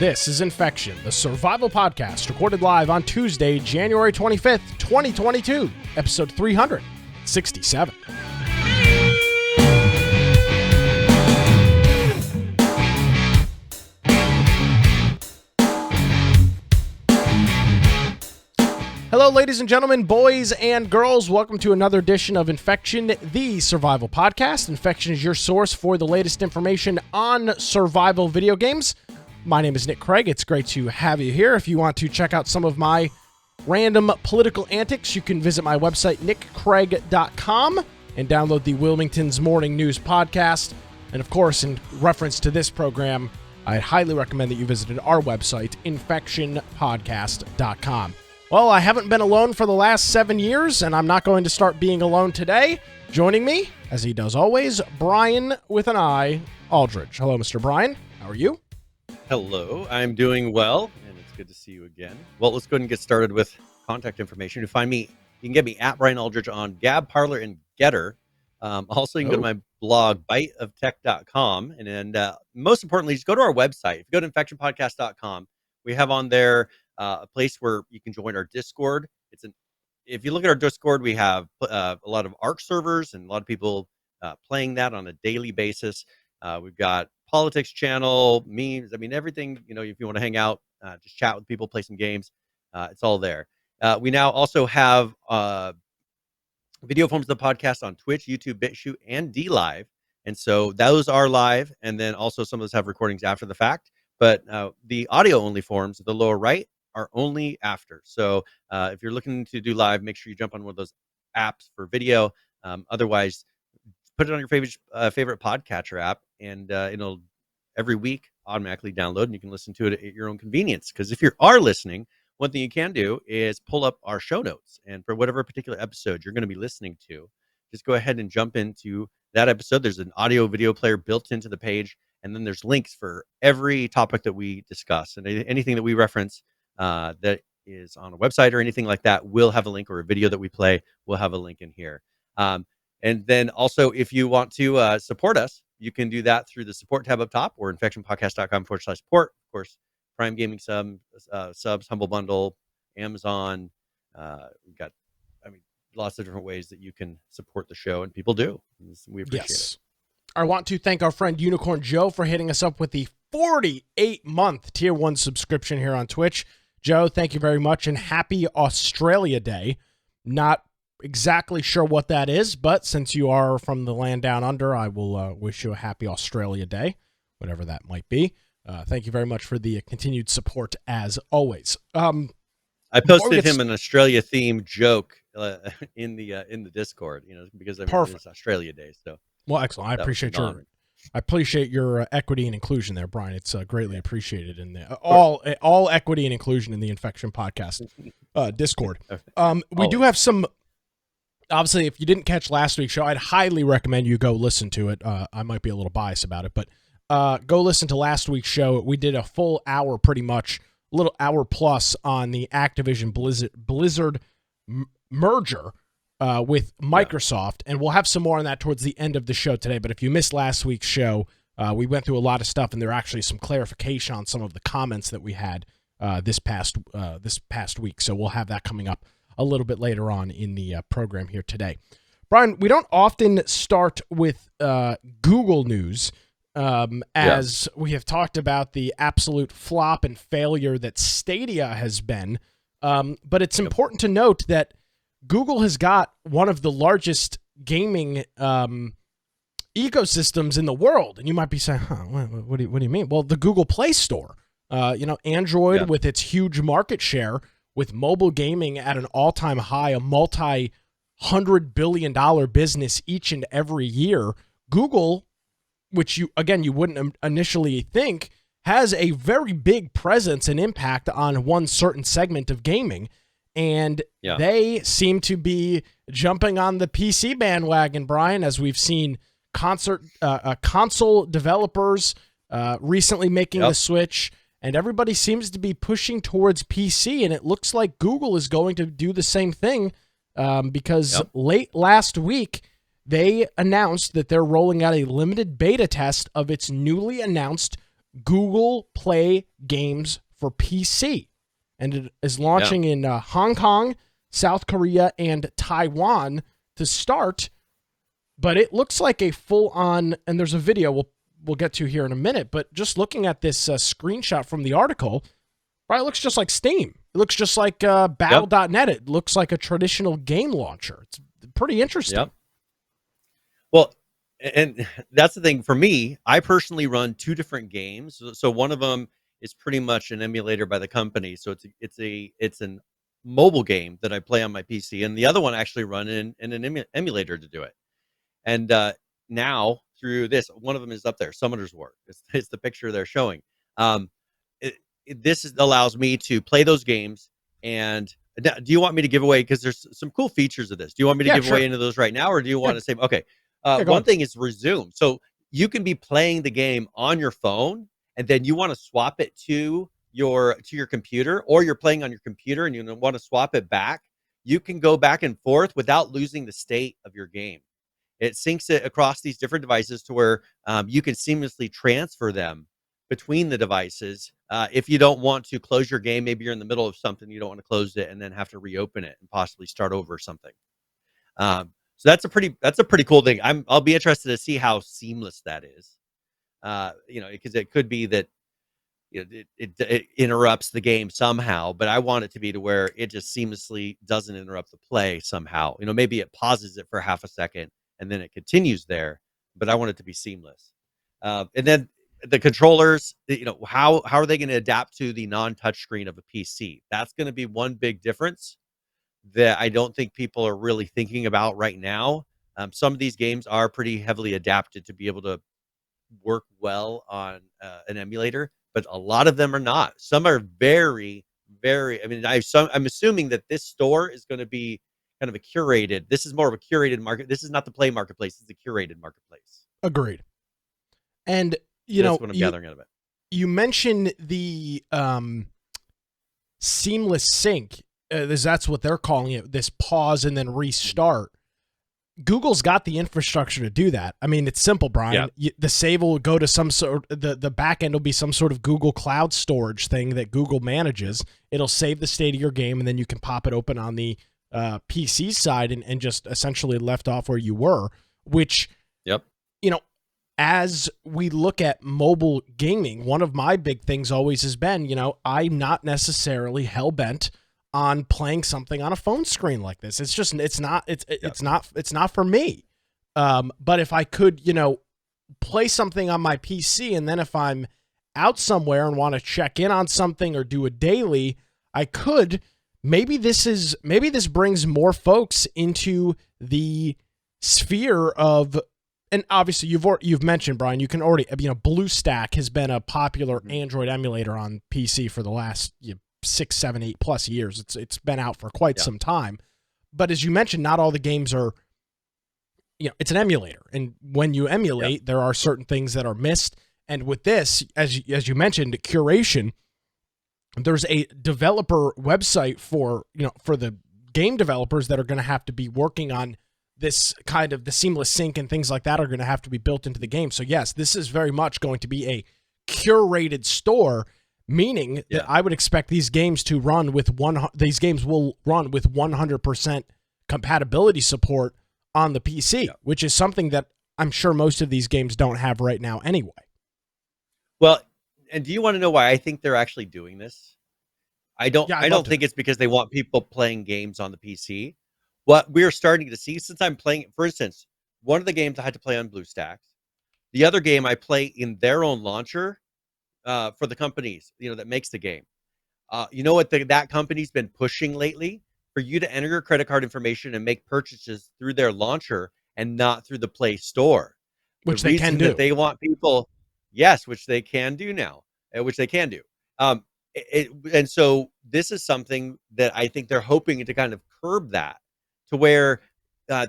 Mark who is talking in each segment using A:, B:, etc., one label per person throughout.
A: This is Infection, the survival podcast recorded live on Tuesday, January 25th, 2022, episode 367. Hello, ladies and gentlemen, boys and girls. Welcome to another edition of Infection, the survival podcast. Infection is your source for the latest information on survival video games. My name is Nick Craig. It's great to have you here. If you want to check out some of my random political antics, you can visit my website, nickcraig.com, and download the Wilmington's Morning News podcast. And of course, in reference to this program, I highly recommend that you visited our website, infectionpodcast.com. Well, I haven't been alone for the last 7 years, and I'm not going to start being alone today. Joining me, as he does always, Brian with an I, Aldridge. Hello, Mr. Brian. How are you?
B: Hello, I'm doing well, and it's good to see you again. Well, let's go ahead and get started with contact information. To find me, you can get me at Brian Aldridge on Gab, Parler, and Getter. Also, you can go to my blog, biteoftech.com, and most importantly, just go to our website. If you go to infectionpodcast.com, we have on there a place where you can join our Discord. If you look at our Discord, we have a lot of ARC servers and a lot of people playing that on a daily basis. We've got politics channel, memes. I mean, everything, if you want to hang out, just chat with people, play some games, it's all there. We now also have video forms of the podcast on Twitch, YouTube, BitChute, and DLive. And so those are live. And then also some of those have recordings after the fact. But the audio only forms at the lower right are only after. So if you're looking to do live, make sure you jump on one of those apps for video. Otherwise, put it on your favorite podcatcher app, and it'll every week automatically download, and you can listen to it at your own convenience. Because if you are listening, one thing you can do is pull up our show notes, and for whatever particular episode you're going to be listening to, just go ahead and jump into that episode. There's an audio video player built into the page, and then there's links for every topic that we discuss, and anything that we reference that is on a website or anything like that will have a link, or a video that we play will have a link in here. And then also, if you want to support us, you can do that through the support tab up top, or infectionpodcast.com/support. Of course, Prime Gaming subs, Humble Bundle, Amazon. We've got, lots of different ways that you can support the show, and people do. We appreciate it.
A: I want to thank our friend Unicorn Joe for hitting us up with the 48-month Tier 1 subscription here on Twitch. Joe, thank you very much, and happy Australia Day. Not exactly sure what that is, but since you are from the land down under, I will wish you a happy Australia Day, whatever that might be. Thank you very much for the continued support, as always.
B: I posted him an Australia-themed joke in the Discord, because it's Australia Day. So,
A: well, excellent. I appreciate your equity and inclusion there, Brian. It's greatly appreciated in the all equity and inclusion in the Infection Podcast Discord. We do have some. Obviously, if you didn't catch last week's show, I'd highly recommend you go listen to it. I might be a little biased about it, but go listen to last week's show. We did a full hour, pretty much, a little hour plus, on the Activision Blizzard merger with Microsoft, and we'll have some more on that towards the end of the show today. But if you missed last week's show, we went through a lot of stuff, and there are actually some clarification on some of the comments that we had this past week. So we'll have that coming up a little bit later on in the program here today. Brian, we don't often start with Google news, as we have talked about the absolute flop and failure that Stadia has been. But it's important to note that Google has got one of the largest gaming ecosystems in the world. And you might be saying, what do you mean? Well, the Google Play Store, Android with its huge market share, with mobile gaming at an all-time high, a multi-$100 billion business each and every year. Google, which you wouldn't initially think, has a very big presence and impact on one certain segment of gaming. And they seem to be jumping on the PC bandwagon, Brian, as we've seen console developers recently making the switch. And everybody seems to be pushing towards PC, and it looks like Google is going to do the same thing because late last week, they announced that they're rolling out a limited beta test of its newly announced Google Play Games for PC. And it is launching in Hong Kong, South Korea, and Taiwan to start. But it looks like a full-on, and there's a video we'll get to here in a minute, but just looking at this screenshot from the article, right, it looks just like Steam. It looks just like Battle.net. It looks like a traditional game launcher. It's pretty interesting.
B: Yep. Well, and that's the thing for me. I personally run two different games. So one of them is pretty much an emulator by the company. So it's an mobile game that I play on my PC, and the other one actually run in an emulator to do it. And now through this, one of them is up there, Summoner's War. It's the picture they're showing. This allows me to play those games. And do you want me to give away, because there's some cool features of this? Do you want me to give away into those right now, or do you want to say, okay? One thing is resume. So you can be playing the game on your phone, and then you want to swap it to your computer, or you're playing on your computer and you want to swap it back. You can go back and forth without losing the state of your game. It syncs it across these different devices to where you can seamlessly transfer them between the devices. If you don't want to close your game, maybe you're in the middle of something, you don't want to close it and then have to reopen it and possibly start over or something. So that's a pretty cool thing. I'll be interested to see how seamless that is. Because it could be that it interrupts the game somehow, but I want it to be to where it just seamlessly doesn't interrupt the play somehow. Maybe it pauses it for half a second and then it continues there, but I want it to be seamless. And then the controllers, how are they going to adapt to the non-touch screen of a PC? That's going to be one big difference that I don't think people are really thinking about right now. Some of these games are pretty heavily adapted to be able to work well on an emulator, but a lot of them are not. Some are very, very. I'm assuming that this store is going to be kind of a curated. This is more of a curated market. This is not the Play Marketplace. It's a curated marketplace.
A: Agreed. And
B: that's what I'm gathering out of it.
A: You mentioned the seamless sync. That's what they're calling it. This pause and then restart. Google's got the infrastructure to do that. It's simple, Brian. The save will go to some sort. The back end will be some sort of Google Cloud storage thing that Google manages. It'll save the state of your game, and then you can pop it open on the PC side and just essentially left off where you were. Which, as we look at mobile gaming, one of my big things always has been, I'm not necessarily hell bent on playing something on a phone screen like this. It's not for me. But if I could, play something on my PC, and then if I'm out somewhere and want to check in on something or do a daily, I could. Maybe this brings more folks into the sphere of, and obviously you've mentioned, Brian, you can already, BlueStack has been a popular Android emulator on PC for the last 6, 7, 8+ years. It's been out for quite some time. But as you mentioned, not all the games are, it's an emulator. And when you emulate, there are certain things that are missed. And with this, as you mentioned, curation, there's a developer website for the game developers that are going to have to be working on this kind of the seamless sync and things like that are going to have to be built into the game. So yes, this is very much going to be a curated store, meaning that I would expect these games to run with these games will run with 100% compatibility support on the PC, which is something that I'm sure most of these games don't have right now anyway.
B: Well, and do you want to know why I think they're actually doing this? I don't think it's because they want people playing games on the PC. What we're starting to see, since I'm playing, for instance, one of the games I had to play on BlueStacks, the other game I play in their own launcher for the companies, that makes the game. You know what that company's been pushing lately? For you to enter your credit card information and make purchases through their launcher and not through the Play Store.
A: Which they can do.
B: That they want people, which they can do now, which they can do. And so this is something that I think they're hoping to kind of curb that, to where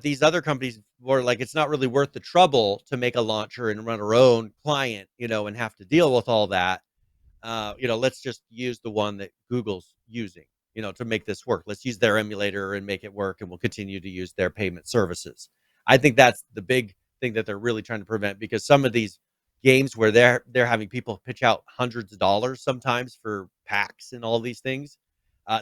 B: these other companies were like, it's not really worth the trouble to make a launcher and run our own client, and have to deal with all that. Let's just use the one that Google's using, to make this work. Let's use their emulator and make it work, and we'll continue to use their payment services. I think that's the big thing that they're really trying to prevent, because some of these games where they're having people pitch out hundreds of dollars sometimes for packs and all these things.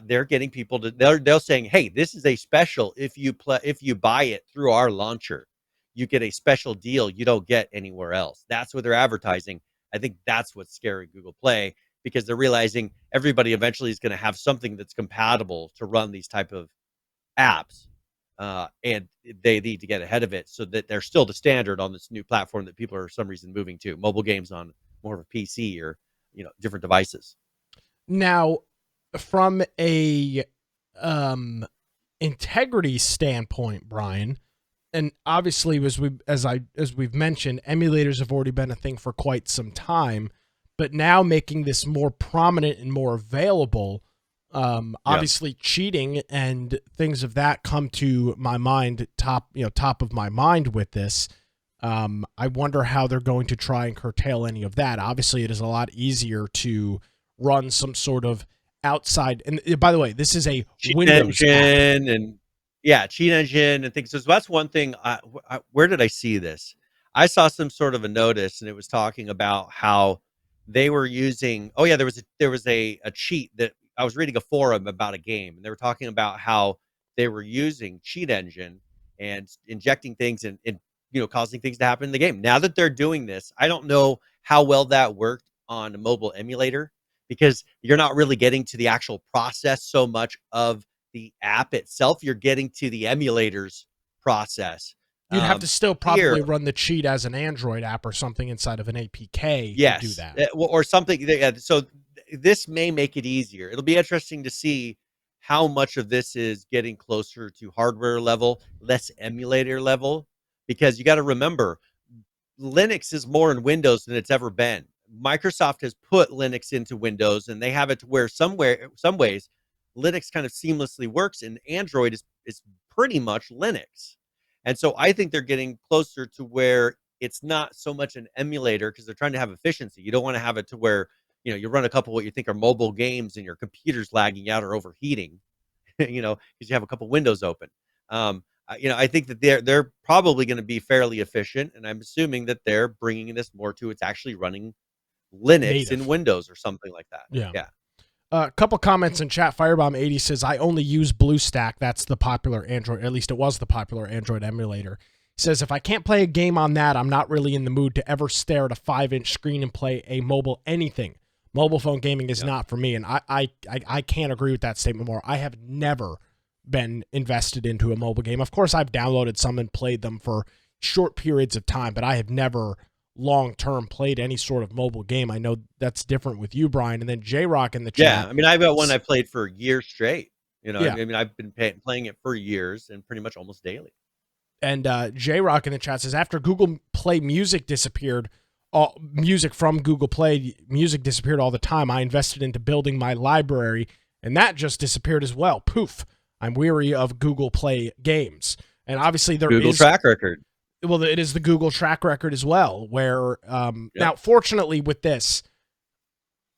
B: They're getting people to they're saying, "Hey, this is a special. If you buy it through our launcher, you get a special deal you don't get anywhere else." That's what they're advertising. I think that's what's scaring Google Play, because they're realizing everybody eventually is going to have something that's compatible to run these type of apps, and they need to get ahead of it so that they're still the standard on this new platform that people are for some reason moving to mobile games on more of a PC or different devices.
A: Now, from a integrity standpoint, Brian, and obviously as we've mentioned, emulators have already been a thing for quite some time, but now making this more prominent and more available, obviously cheating and things of that come to my mind, top of my mind with this. I wonder how they're going to try and curtail any of that. Obviously, it is a lot easier to run some sort of outside. And by the way, this is a
B: Cheat
A: Windows
B: engine and cheat engine and things. So that's one thing. Where did I see this? I saw some sort of a notice, and it was talking about how they were using. Oh yeah, there was a cheat that I was reading a forum about a game, and they were talking about how they were using cheat engine and injecting things and causing things to happen in the game. Now that they're doing this, I don't know how well that worked on a mobile emulator, because you're not really getting to the actual process so much of the app itself. You're getting to the emulators process.
A: You'd have to still
B: Here,
A: probably run the cheat as an Android app or something inside of an APK to do
B: yes,
A: that.
B: or something. So this may make it easier. It'll be interesting to see how much of this is getting closer to hardware level, less emulator level, because you got to remember, Linux is more in Windows than it's ever been. Microsoft has put Linux into Windows, and they have it to where some ways Linux kind of seamlessly works, and Android is pretty much Linux. And so I think they're getting closer to where it's not so much an emulator, because they're trying to have efficiency. You don't want to have it to where you run a couple what you think are mobile games and your computer's lagging out or overheating, because you have a couple windows open. I think that they're probably going to be fairly efficient, and I'm assuming that they're bringing this more to it's actually running Linux in
A: Native.
B: Windows or something like that.
A: Yeah. A couple comments in chat. Firebomb80 says, I only use BlueStack. That's the popular Android, at least it was the popular Android emulator. He says, if I can't play a game on that, I'm not really in the mood to ever stare at a 5-inch screen and play a mobile anything. Mobile phone gaming is not for me. And I can't agree with that statement more. I have never been invested into a mobile game. Of course, I've downloaded some and played them for short periods of time, but I have never long-term played any sort of mobile game. I know that's different with you, Brian. And then J-Rock in the chat.
B: Yeah, I mean, I've got one I played for years straight.
A: Yeah.
B: I mean, I've been playing it for years and pretty much almost daily.
A: And J-Rock in the chat says, after Google Play Music disappeared, music from Google Play Music disappeared all the time, I invested into building my library, and that just disappeared as well. Poof. I'm weary of Google Play games. And obviously there
B: Google
A: is
B: track record.
A: Well, it is the Google track record as well, where now, fortunately with this,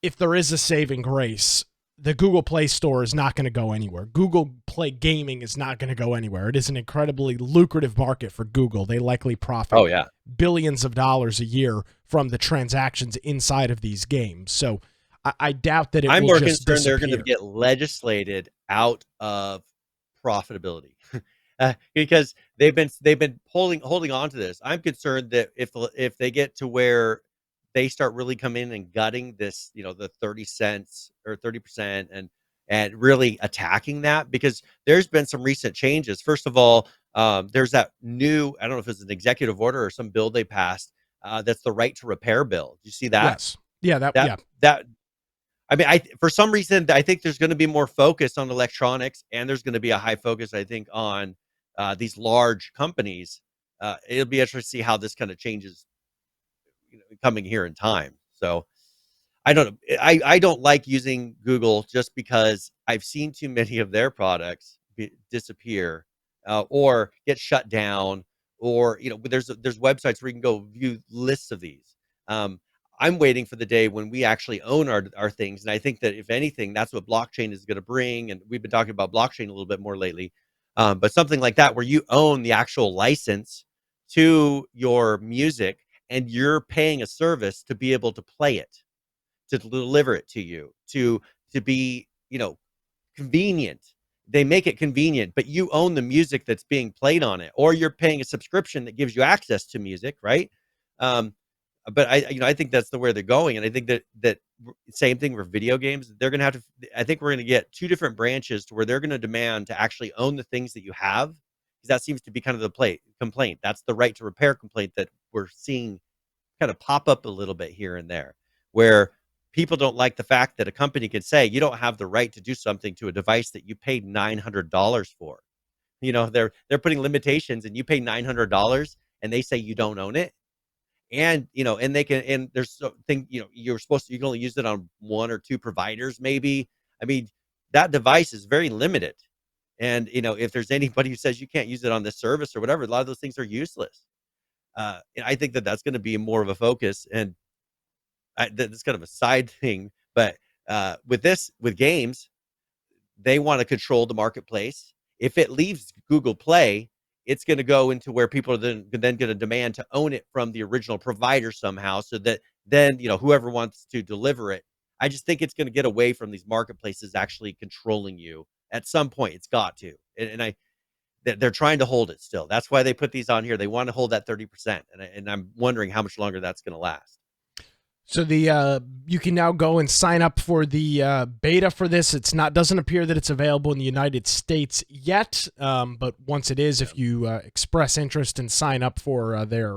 A: if there is a saving grace, the Google Play Store is not going to go anywhere. Google Play Gaming is not going to go anywhere. It is an incredibly lucrative market for Google. They likely profit billions of dollars a year from the transactions inside of these games. So I doubt that
B: I'm
A: will
B: more
A: just
B: concerned
A: disappear.
B: they're going to get legislated out of profitability. Because they've been holding on to this. I'm concerned that if they get to where they start really coming in and gutting this, the 30 cents or 30% and really attacking that, because there's been some recent changes. First of all, there's that new, I don't know if it's an executive order or some bill they passed, that's the right to repair bill. Do you see that?
A: Yes. Yeah.
B: That I mean, for some reason, I think there's going to be more focus on electronics, and there's going to be a high focus, I think, on these large companies. It'll be interesting to see how this kind of changes, coming here in time. So I don't know. I don't like using Google just because I've seen too many of their products disappear or get shut down, or there's websites where you can go view lists of these. I'm waiting for the day when we actually own our things. And I think that if anything, that's what blockchain is going to bring. And we've been talking about blockchain a little bit more lately. But something like that, where you own the actual license to your music and you're paying a service to be able to play it, to deliver it to you, to be, convenient. They make it convenient, but you own the music that's being played on it, or you're paying a subscription that gives you access to music, right? Um, but I think that's the where they're going, and I think that same thing for video games. They're gonna have to. I think we're gonna get two different branches to where they're gonna demand to actually own the things that you have, because that seems to be kind of the complaint. That's the right to repair complaint that we're seeing kind of pop up a little bit here and there, where people don't like the fact that a company can say you don't have the right to do something to a device that you paid $900 for. They're putting limitations, and you pay $900, and they say you don't own it. And and they can, and there's something, you can only use it on one or two providers, maybe. I mean, that device is very limited. And if there's anybody who says you can't use it on this service or whatever, a lot of those things are useless. And I think that that's going to be more of a focus, and that's kind of a side thing. But with games, they want to control the marketplace. If it leaves Google Play, it's going to go into where people are then going to demand to own it from the original provider somehow, so that then whoever wants to deliver it. I just think it's going to get away from these marketplaces actually controlling you at some point. It's got to, and they're trying to hold it still. That's why they put these on here. They want to hold that 30%, and I'm wondering how much longer that's going to last.
A: So you can now go and sign up for the beta for this. Doesn't appear that it's available in the United States yet, but once it is, if you express interest and sign up for their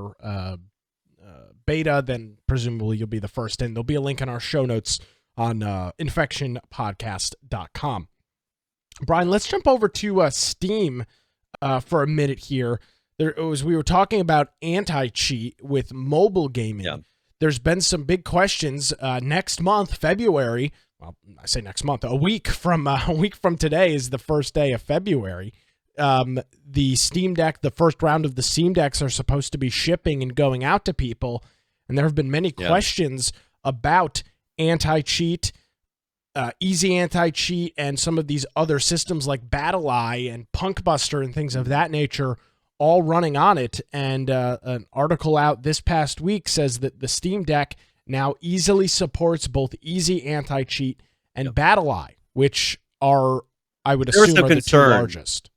A: beta, then presumably you'll be the first in. There'll be a link in our show notes on infectionpodcast.com. Brian, let's jump over to Steam for a minute here. We were talking about anti-cheat with mobile gaming.
B: Yeah.
A: There's been some big questions next month, February. Well, I say next month. A week from today is the first day of February. The Steam Deck, the first round of the Steam Decks are supposed to be shipping and going out to people, and there have been many questions about anti-cheat, easy anti-cheat, and some of these other systems like BattlEye and Punkbuster and things of that nature, all running on it. And an article out this past week says that the Steam Deck now easily supports both easy anti-cheat and BattlEye, which are, I would assume, are the two largest.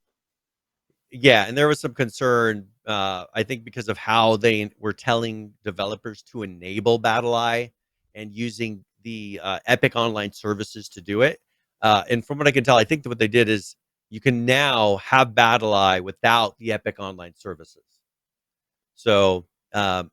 B: Yeah, and there was some concern, I think, because of how they were telling developers to enable BattlEye and using the Epic Online services to do it. And from what I can tell, I think that what they did is you can now have BattlEye without the Epic Online services. So, so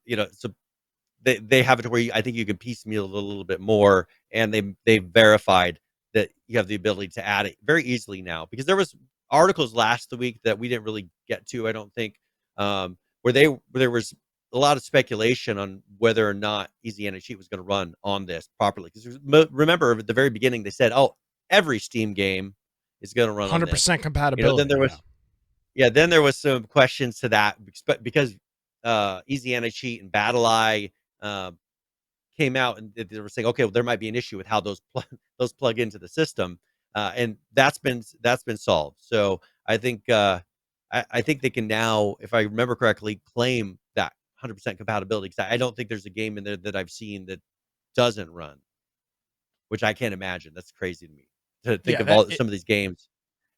B: they have it to where I think you can piecemeal it a little bit more, and they verified that you have the ability to add it very easily now, because there was articles last week that we didn't really get to, I don't think, where there was a lot of speculation on whether or not Easy Anti-Cheat was going to run on this properly. Because remember, at the very beginning, they said, "Oh, every Steam game is going to run
A: 100% compatibility."
B: Then there was, then there was some questions to that, because Easy Anti-Cheat and BattlEye came out, and they were saying, okay, well, there might be an issue with how those plug into the system, and that's been solved. So I think I think they can now, if I remember correctly, claim that 100% compatibility, because I don't think there's a game in there that I've seen that doesn't run, which I can't imagine. That's crazy to me to think of some of these games.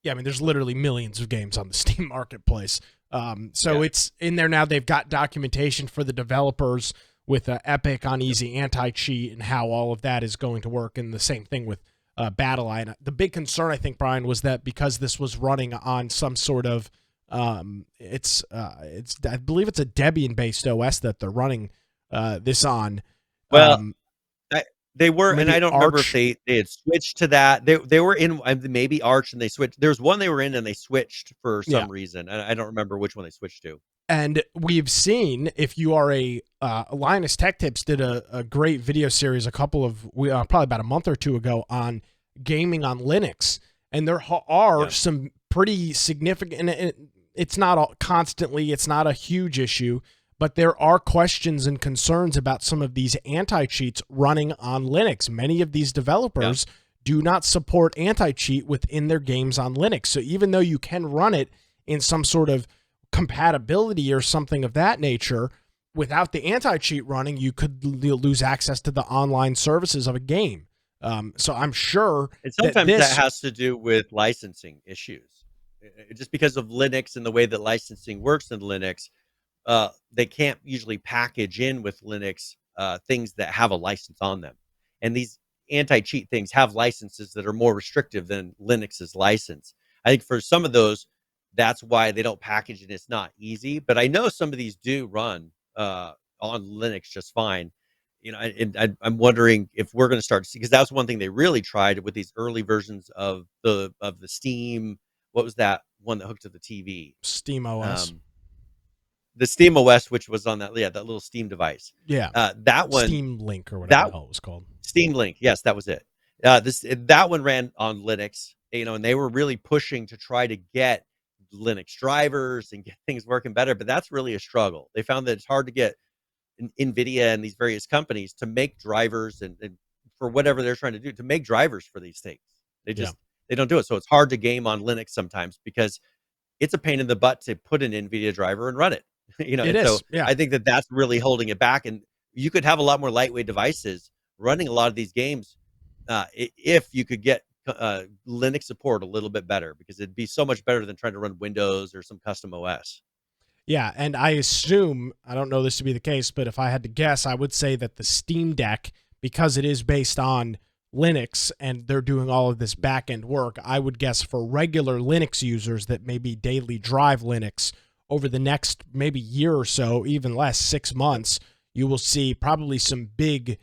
A: Yeah, I mean, there's literally millions of games on the Steam marketplace. It's in there now. They've got documentation for the developers with Epic on Easy Anti-Cheat and how all of that is going to work, and the same thing with BattlEye. And the big concern, I think, Brian, was that because this was running on some sort of I believe it's a Debian-based OS that they're running this on.
B: Well, they were, and I don't remember if they had switched to that. They were in maybe Arch, and they switched. There's one they were in, and they switched for some reason. I don't remember which one they switched to.
A: And we've seen, if you are Linus Tech Tips did a great video series probably about a month or two ago on gaming on Linux, and there are some pretty significant. And it's not constantly, it's not a huge issue, but there are questions and concerns about some of these anti-cheats running on Linux. Many of these developers do not support anti-cheat within their games on Linux. So even though you can run it in some sort of compatibility or something of that nature, without the anti-cheat running, you could lose access to the online services of a game. So I'm sure
B: And
A: that
B: sometimes that
A: this,
B: has to do with licensing issues. Just because of Linux and the way that licensing works in Linux, they can't usually package in with Linux things that have a license on them. And these anti-cheat things have licenses that are more restrictive than Linux's license. I think for some of those, that's why they don't package it. It's not easy, but I know some of these do run on Linux just fine. I'm wondering if we're going to start to see, because that's one thing they really tried with these early versions of the Steam. What was that one that hooked to the TV?
A: Steam OS.
B: The Steam OS, which was on that little Steam device.
A: Yeah.
B: That one,
A: Steam Link or whatever
B: that
A: the hell it was called.
B: Steam Link, yes, that was it. That one ran on Linux, and they were really pushing to try to get Linux drivers and get things working better. But that's really a struggle. They found that it's hard to get NVIDIA and these various companies to make drivers and for whatever they're trying to do to make drivers for these things. They don't do it. So it's hard to game on Linux sometimes because it's a pain in the butt to put an NVIDIA driver and run it.
A: It
B: And so
A: is. Yeah.
B: I think that that's really holding it back. And you could have a lot more lightweight devices running a lot of these games if you could get Linux support a little bit better, because it'd be so much better than trying to run Windows or some custom OS.
A: Yeah, and I assume, I don't know this to be the case, but if I had to guess, I would say that the Steam Deck, because it is based on Linux and they're doing all of this back-end work, I would guess for regular Linux users that maybe daily drive Linux over the next maybe year or so, even less, 6 months, you will see probably some big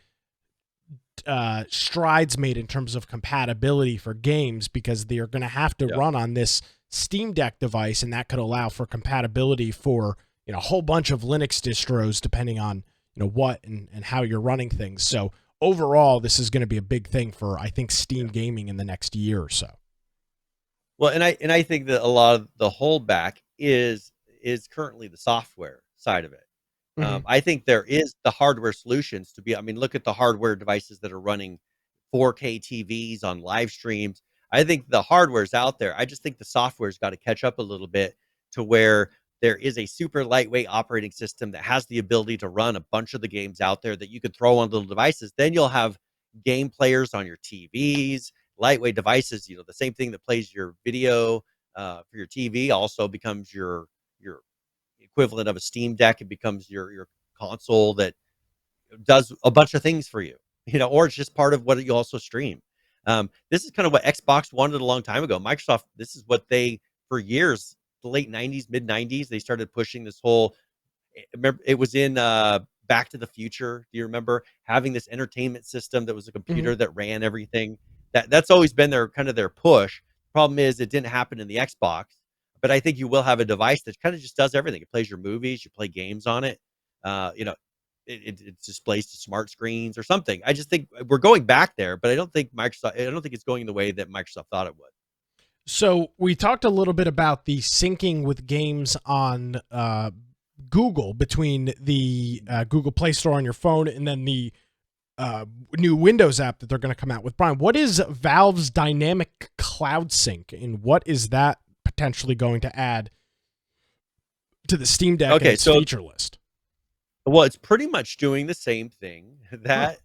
A: strides made in terms of compatibility for games, because they're going to have to run on this Steam Deck device, and that could allow for compatibility for a whole bunch of Linux distros depending on what and how you're running things. So overall, this is going to be a big thing for, I think, Steam gaming in the next year or so.
B: Well, and I think that a lot of the holdback is currently the software side of it. I think there is the hardware solutions to be. I mean, look at the hardware devices that are running 4K TVs on live streams. I think the hardware's out there. I just think the software's got to catch up a little bit to where there is a super lightweight operating system that has the ability to run a bunch of the games out there that you could throw on little devices. Then you'll have game players on your TVs, lightweight devices. The same thing that plays your video for your TV also becomes your equivalent of a Steam Deck. It becomes your console that does a bunch of things for you, or it's just part of what you also stream. This is kind of what Xbox wanted a long time ago. Microsoft, this is what they, for years, the late 90s, mid 90s, they started pushing this whole, remember, it was in Back to the Future. Do you remember having this entertainment system that was a computer that ran everything? That's always been their kind of their push. Problem is, it didn't happen in the Xbox. But I think you will have a device that kind of just does everything. It plays your movies, you play games on it. It displays to smart screens or something. I just think we're going back there, but I don't think it's going the way that Microsoft thought it would.
A: So we talked a little bit about the syncing with games on Google, between the Google Play Store on your phone and then the new Windows app that they're going to come out with. Brian, what is Valve's Dynamic Cloud Sync, and what is that potentially going to add to the Steam Deck and its feature list?
B: Well, it's pretty much doing the same thing that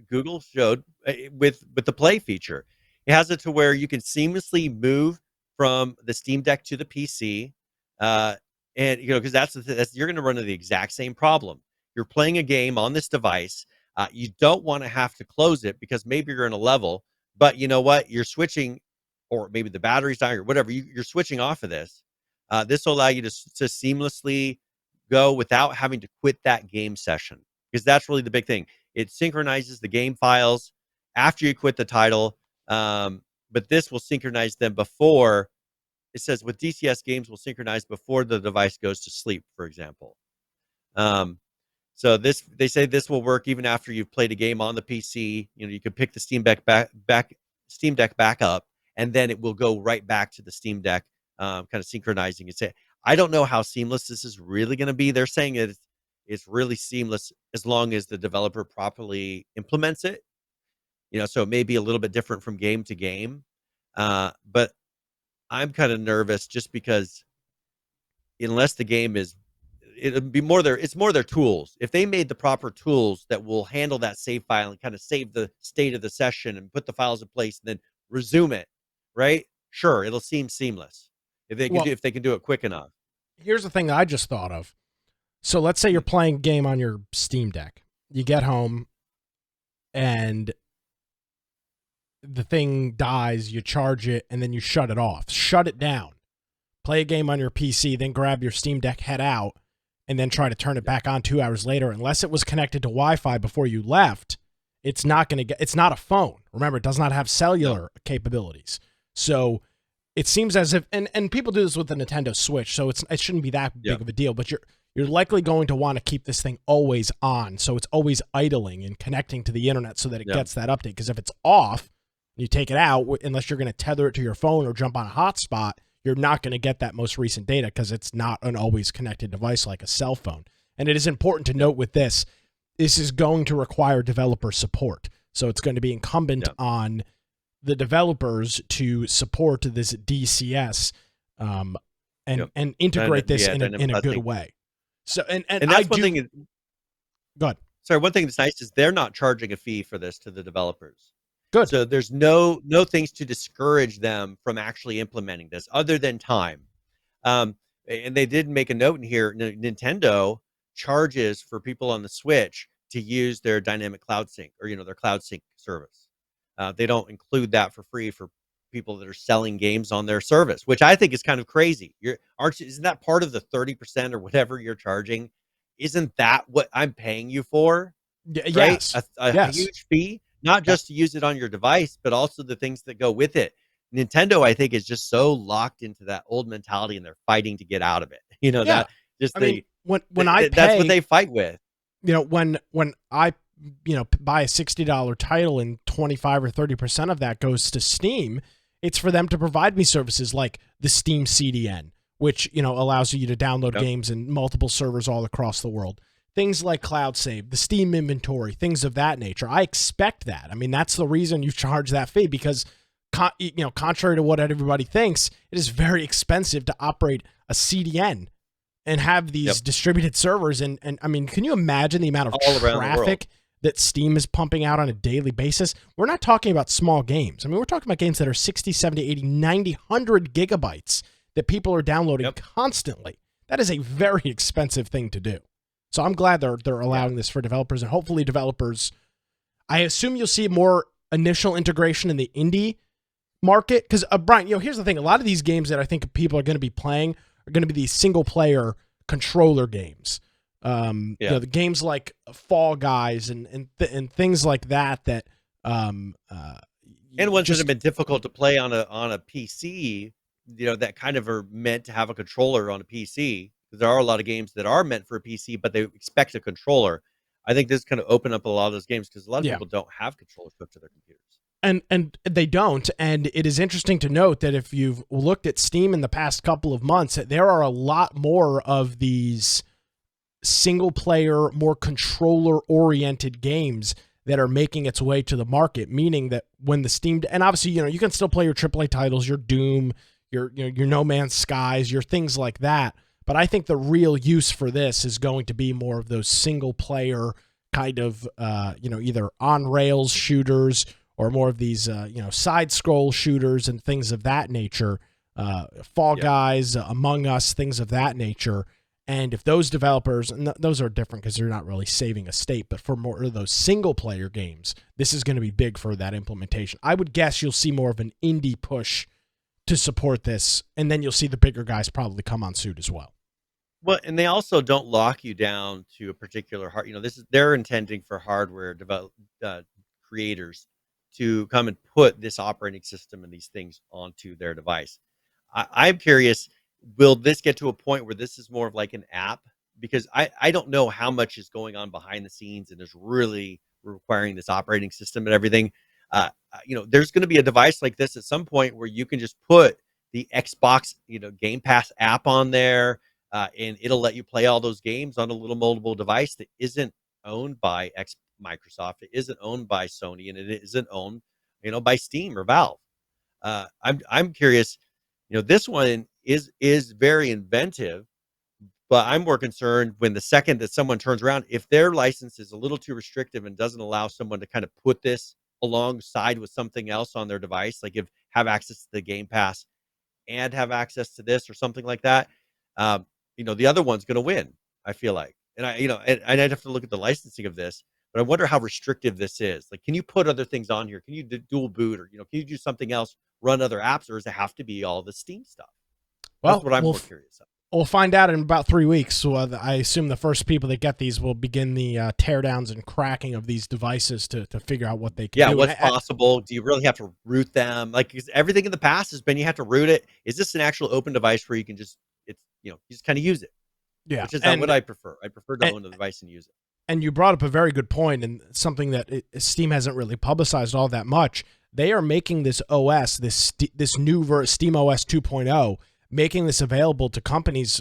B: Google showed with the Play feature. It has it to where you can seamlessly move from the Steam Deck to the PC, and because that's you're going to run into the exact same problem. You're playing a game on this device. You don't want to have to close it because maybe you're in a level, but you know what? You're switching, or maybe the battery's dying or whatever. You're switching off of this. This will allow you to seamlessly go without having to quit that game session, because that's really the big thing. It synchronizes the game files after you quit the title, but this will synchronize them before. It says with DCS games will synchronize before the device goes to sleep, for example. So they say this will work even after you've played a game on the PC. You can pick the Steam Deck back up, and then it will go right back to the Steam Deck, kind of synchronizing it. I don't know how seamless this is really going to be. They're saying it's really seamless as long as the developer properly implements it. So it may be a little bit different from game to game. But I'm kind of nervous just because unless the game is it'll be more it's more their tools. If they made the proper tools that will handle that save file and kind of save the state of the session and put the files in place and then resume it, right? Sure, it'll seem seamless if they can do it quick enough.
A: Here's the thing that I just thought of. So let's say you're playing a game on your Steam Deck. You get home and the thing dies, you charge it, and then you shut it off. Shut it down. Play a game on your PC, then grab your Steam Deck, head out, and then try to turn it back on 2 hours later. Unless it was connected to Wi-Fi before you left, it's not a phone. Remember, it does not have cellular capabilities. So it seems as if, and people do this with the Nintendo Switch, so it shouldn't be that big of a deal, but you're likely going to want to keep this thing always on, so it's always idling and connecting to the internet so that it gets that update. Because if it's off, you take it out, unless you're going to tether it to your phone or jump on a hotspot, you're not going to get that most recent data because it's not an always connected device like a cell phone. And it is important to note with this is going to require developer support. So it's going to be incumbent on the developers to support this DCS and integrate this in a good way. So and that's one thing. Go ahead.
B: Sorry, one thing that's nice is they're not charging a fee for this to the developers.
A: Good.
B: So there's no things to discourage them from actually implementing this other than time. And they did make a note in here. Nintendo charges for people on the Switch to use their dynamic cloud sync or their cloud sync service. They don't include that for free for people that are selling games on their service, which I think is kind of crazy. Isn't that part of the 30% or whatever you're charging? Isn't that what I'm paying you for?
A: Right?
B: Yes. A huge fee, not just to use it on your device, but also the things that go with it. Nintendo, I think, is just so locked into that old mentality, and they're fighting to get out of it. That just
A: when I pay,
B: that's what they fight with.
A: When I buy a $60 title and 25 or 30% of that goes to Steam, it's for them to provide me services like the Steam CDN, which allows you to download games in multiple servers all across the world. Things like Cloud Save, the Steam inventory, things of that nature. I expect that. I mean, that's the reason you charge that fee because, contrary to what everybody thinks, it is very expensive to operate a CDN and have these distributed servers. And I mean, can you imagine the amount of traffic that Steam is pumping out on a daily basis? We're not talking about small games. I mean, we're talking about games that are 60, 70, 80, 90, 100 gigabytes that people are downloading constantly. That is a very expensive thing to do. So I'm glad they're allowing this for developers, and hopefully developers, I assume you'll see more initial integration in the indie market. Because, Brian, here's the thing. A lot of these games that I think people are going to be playing are going to be these single-player controller games. The games like Fall Guys and things like that and
B: ones that have been difficult to play on a PC, that kind of are meant to have a controller on a PC. There are a lot of games that are meant for a PC, but they expect a controller. I think this is going to open up a lot of those games because a lot of people don't have controllers hooked to their computers.
A: And they don't. And it is interesting to note that if you've looked at Steam in the past couple of months, there are a lot more of these single-player, more controller-oriented games that are making its way to the market, meaning that when the Steam... And obviously, you can still play your AAA titles, your Doom, your No Man's Skies, your things like that. But I think the real use for this is going to be more of those single-player kind of, either on-rails shooters or more of these, side-scroll shooters and things of that nature. Fall Guys, Among Us, things of that nature. And if those developers, and those are different because they're not really saving a state, but for more of those single-player games, this is going to be big for that implementation. I would guess you'll see more of an indie push to support this, and then you'll see the bigger guys probably come on suit as well.
B: Well, and they also don't lock you down to a particular they're intending for hardware creators to come and put this operating system and these things onto their device. I'm curious, will this get to a point where this is more of like an app? Because I don't know how much is going on behind the scenes and is really requiring this operating system and everything. There's going to be a device like this at some point where you can just put the Xbox, Game Pass app on there, and it'll let you play all those games on a little moldable device that isn't owned by Microsoft, it isn't owned by Sony, and it isn't owned, by Steam or Valve. I'm curious. This one is very inventive, But I'm more concerned when the second that someone turns around, if their license is a little too restrictive and doesn't allow someone to kind of put this alongside with something else on their device, like if have access to the Game Pass and have access to this or something like that, the other one's going to win. I feel like, and and I'd have to look at the licensing of this, but I wonder how restrictive this is. Like, can you put other things on here? Can you do dual boot, or can you do something else, run other apps, or does it have to be all the Steam stuff? That's
A: Well,
B: what I'm more curious about.
A: We'll find out in about 3 weeks. So I assume the first people that get these will begin the teardowns and cracking of these devices to figure out what they can do.
B: Yeah, what's possible? Do you really have to root them? Like, 'cause everything in the past has been you have to root it. Is this an actual open device where you can just you just kind of use it?
A: Yeah,
B: Which is not what I prefer. I prefer to own the device and use it.
A: And you brought up a very good point, and something that Steam hasn't really publicized all that much. They are making this OS, this new Steam OS 2.0, making this available to companies,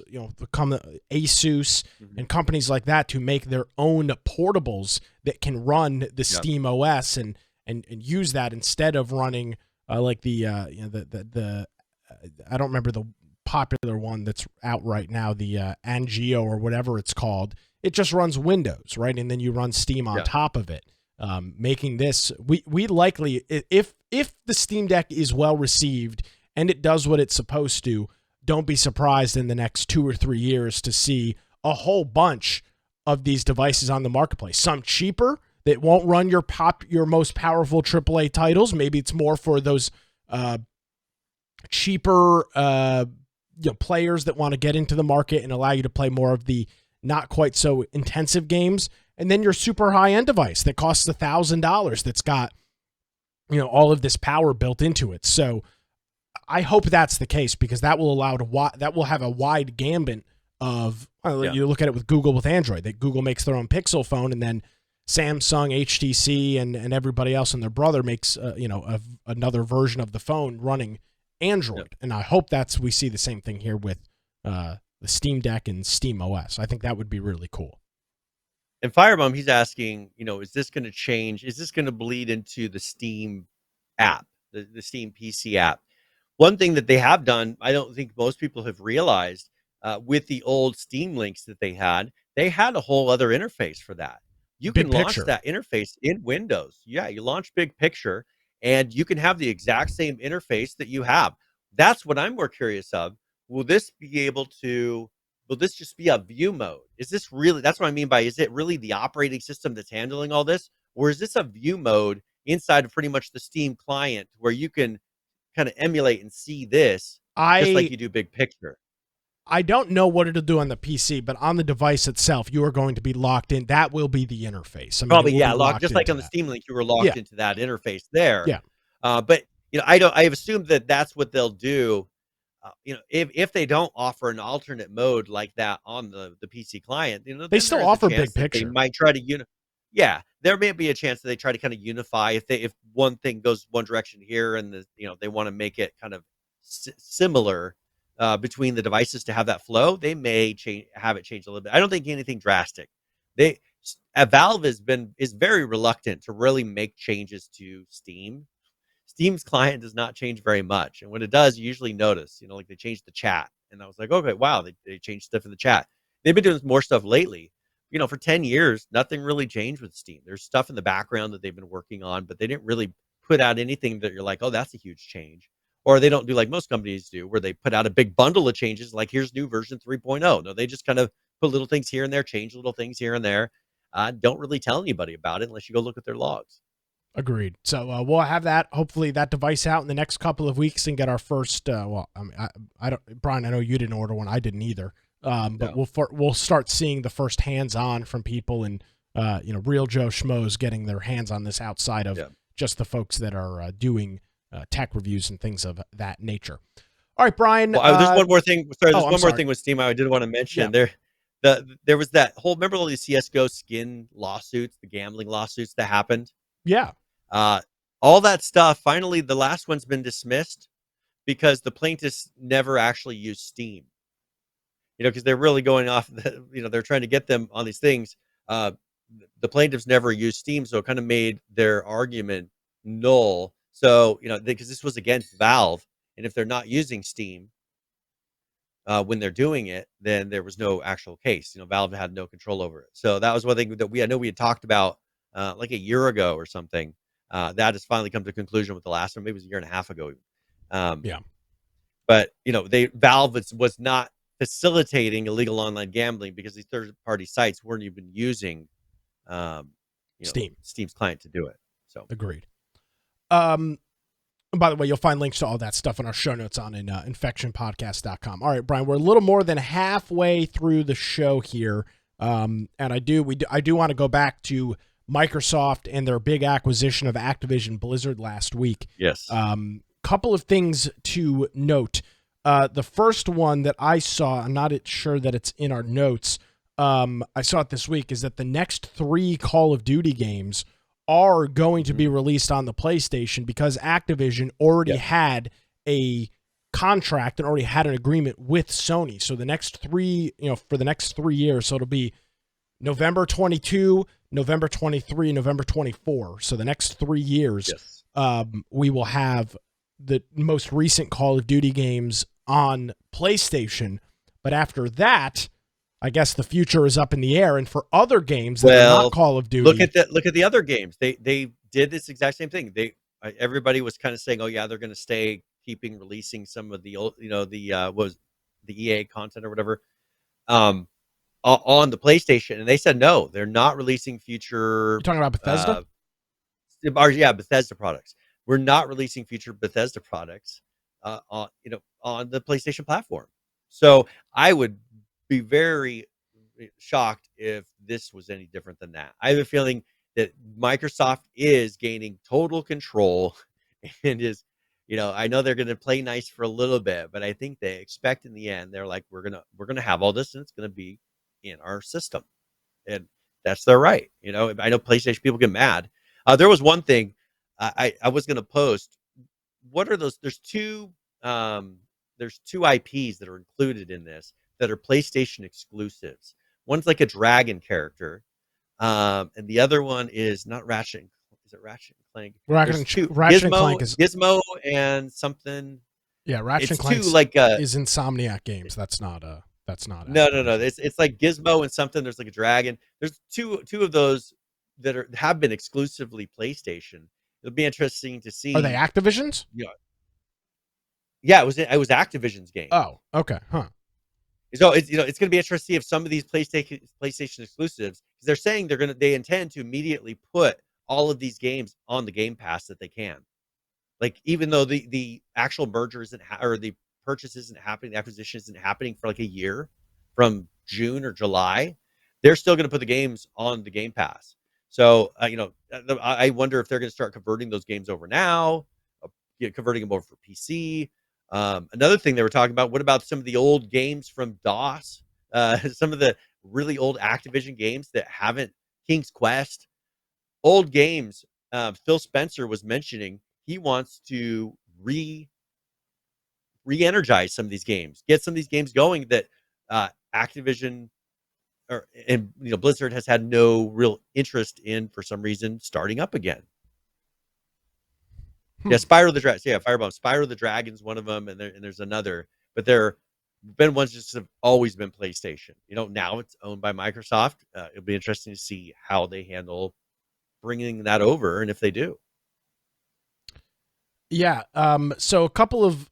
A: Asus and companies like that, to make their own portables that can run the Steam OS and use that instead of running like the I don't remember the popular one that's out right now, the Angio or whatever it's called. It just runs Windows, right? And then you run Steam on top of it. Making this, we likely, if the Steam Deck is well received and it does what it's supposed to, don't be surprised in the next 2 or 3 years to see a whole bunch of these devices on the marketplace. Some cheaper that won't run your most powerful AAA titles. Maybe it's more for those cheaper players that want to get into the market and allow you to play more of the not quite so intensive games. And then your super high end device that costs $1,000 that's got all of this power built into it. So I hope that's the case, because that will have a wide gambit of you look at it with Google with Android. That Google makes their own Pixel phone, and then Samsung, HTC, and everybody else and their brother makes another version of the phone running Android. And I hope we see the same thing here with the Steam Deck and Steam OS. I think that would be really cool.
B: And Firebomb, he's asking, is this going to change? Is this going to bleed into the Steam app, the Steam PC app? One thing that they have done, I don't think most people have realized, with the old Steam links that they had a whole other interface for that. You can launch that interface in Windows. Yeah, you launch Big Picture, and you can have the exact same interface that you have. That's what I'm more curious of. Will this just be a view mode? Is this really, that's what I mean by, is it really the operating system that's handling all this? Or is this a view mode inside of pretty much the Steam client where you can kind of emulate and see this just like you do Big Picture?
A: I don't know what it'll do on the PC, but on the device itself, you are going to be locked in. That will be the interface.
B: Probably, locked, just like on the Steam Link, you were locked into that interface there.
A: Yeah.
B: But I've assumed that that's what they'll do. If they don't offer an alternate mode like that on the PC client,
A: they still offer Big Picture.
B: They might try to there may be a chance that they try to kind of unify if one thing goes one direction here and they want to make it kind of similar between the devices to have that flow. They may have it change a little bit. I don't think anything drastic. Valve is very reluctant to really make changes to Steam. Steam's client does not change very much, and when it does, you usually notice. Like they changed the chat, and I was like, okay, wow, they changed stuff in the chat. They've been doing more stuff lately. For 10 years, nothing really changed with Steam. There's stuff in the background that they've been working on, but they didn't really put out anything that you're like, oh, that's a huge change. Or they don't do like most companies do, where they put out a big bundle of changes, like here's new version 3.0. No, they just kind of put little things here and there, change little things here and there. Don't really tell anybody about it unless you go look at their logs.
A: Agreed. So we'll have hopefully that device out in the next couple of weeks and get our first. I don't, Brian. I know you didn't order one. I didn't either. But we'll start seeing the first hands-on from people, and real Joe Schmoes getting their hands on this outside of just the folks that are doing tech reviews and things of that nature. All right, Brian.
B: Well, there's one more thing. Sorry, there's one more thing with Steam I did want to mention. There was that whole, remember all these CS:GO skin lawsuits, the gambling lawsuits that happened?
A: Yeah.
B: All that stuff. Finally, the last one's been dismissed because the plaintiffs never actually used Steam. Because they're really going off, they're trying to get them on these things. The plaintiffs never used Steam, so it kind of made their argument null. So, because this was against Valve, and if they're not using Steam, when they're doing it, then there was no actual case. Valve had no control over it. So that was one thing that I know we had talked about like a year ago or something. That has finally come to conclusion with the last one. Maybe it was a year and a half ago.
A: Yeah.
B: But Valve was not facilitating illegal online gambling because these third-party sites weren't even using Steam's client to do it. So
A: agreed. By the way, you'll find links to all that stuff in our show notes on infectionpodcast.com. All right, Brian, we're a little more than halfway through the show here, and I do want to go back to Microsoft and their big acquisition of Activision Blizzard last week.
B: Yes.
A: Couple of things to note. The first one that I saw, I'm not sure that it's in our notes, I saw it this week, is that the next 3 Call of Duty games are going to be released on the PlayStation because Activision already had a contract and already had an agreement with Sony. So the next 3, for the next 3 years, so it'll be November 22, November 23, November 24. So the next 3 years, we will have the most recent Call of Duty games on PlayStation. But after that, I guess the future is up in the air, and for other games that are not Call of Duty,
B: look at the other games. They did this exact same thing. Everybody was kind of saying, "Oh yeah, they're going to keeping releasing some of the old, the EA content or whatever, on the PlayStation." And they said no, they're not releasing future.
A: You're talking about Bethesda?
B: Bethesda products. We're not releasing future Bethesda products, on the PlayStation platform. So I would be very shocked if this was any different than that. I have a feeling that Microsoft is gaining total control and is, I know they're going to play nice for a little bit, but I think they expect in the end, they're like, we're going to have all this and it's going to be in our system. And that's their right. I know PlayStation people get mad. There was one thing I was going to post. What are those? There's two IPs that are included in this that are PlayStation exclusives. One's like a dragon character, and the other one is not Ratchet. Is it Ratchet and Clank?
A: Ratchet and Clank is
B: Gizmo and something.
A: Yeah, Ratchet and Clank is Insomniac Games. That's not.
B: No. It's like Gizmo and something. There's like a dragon. There's two of those that have been exclusively PlayStation. It'll be interesting to see.
A: Are they Activision's?
B: Yeah, it was Activision's game.
A: Oh, okay, huh.
B: So it's going to be interesting to see if some of these PlayStation exclusives, because they're saying they intend to immediately put all of these games on the Game Pass that they can. Like, even though the actual merger isn't or the purchase isn't happening, the acquisition isn't happening for like a year from June or July, they're still going to put the games on the Game Pass. So I wonder if they're going to start converting those games over now, converting them over for PC. Another thing they were talking about, what about some of the old games from DOS? Some of the really old Activision games that haven't, King's Quest, old games. Phil Spencer was mentioning he wants to re-energize some of these games, get some of these games going that Activision and Blizzard has had no real interest in for some reason starting up again. Yeah, Spyro the Dragon. Yeah, Firebomb. Spyro the Dragon's one of them, and there's another. But there have been ones just have always been PlayStation. Now it's owned by Microsoft. It'll be interesting to see how they handle bringing that over, and if they do.
A: Yeah. So a couple of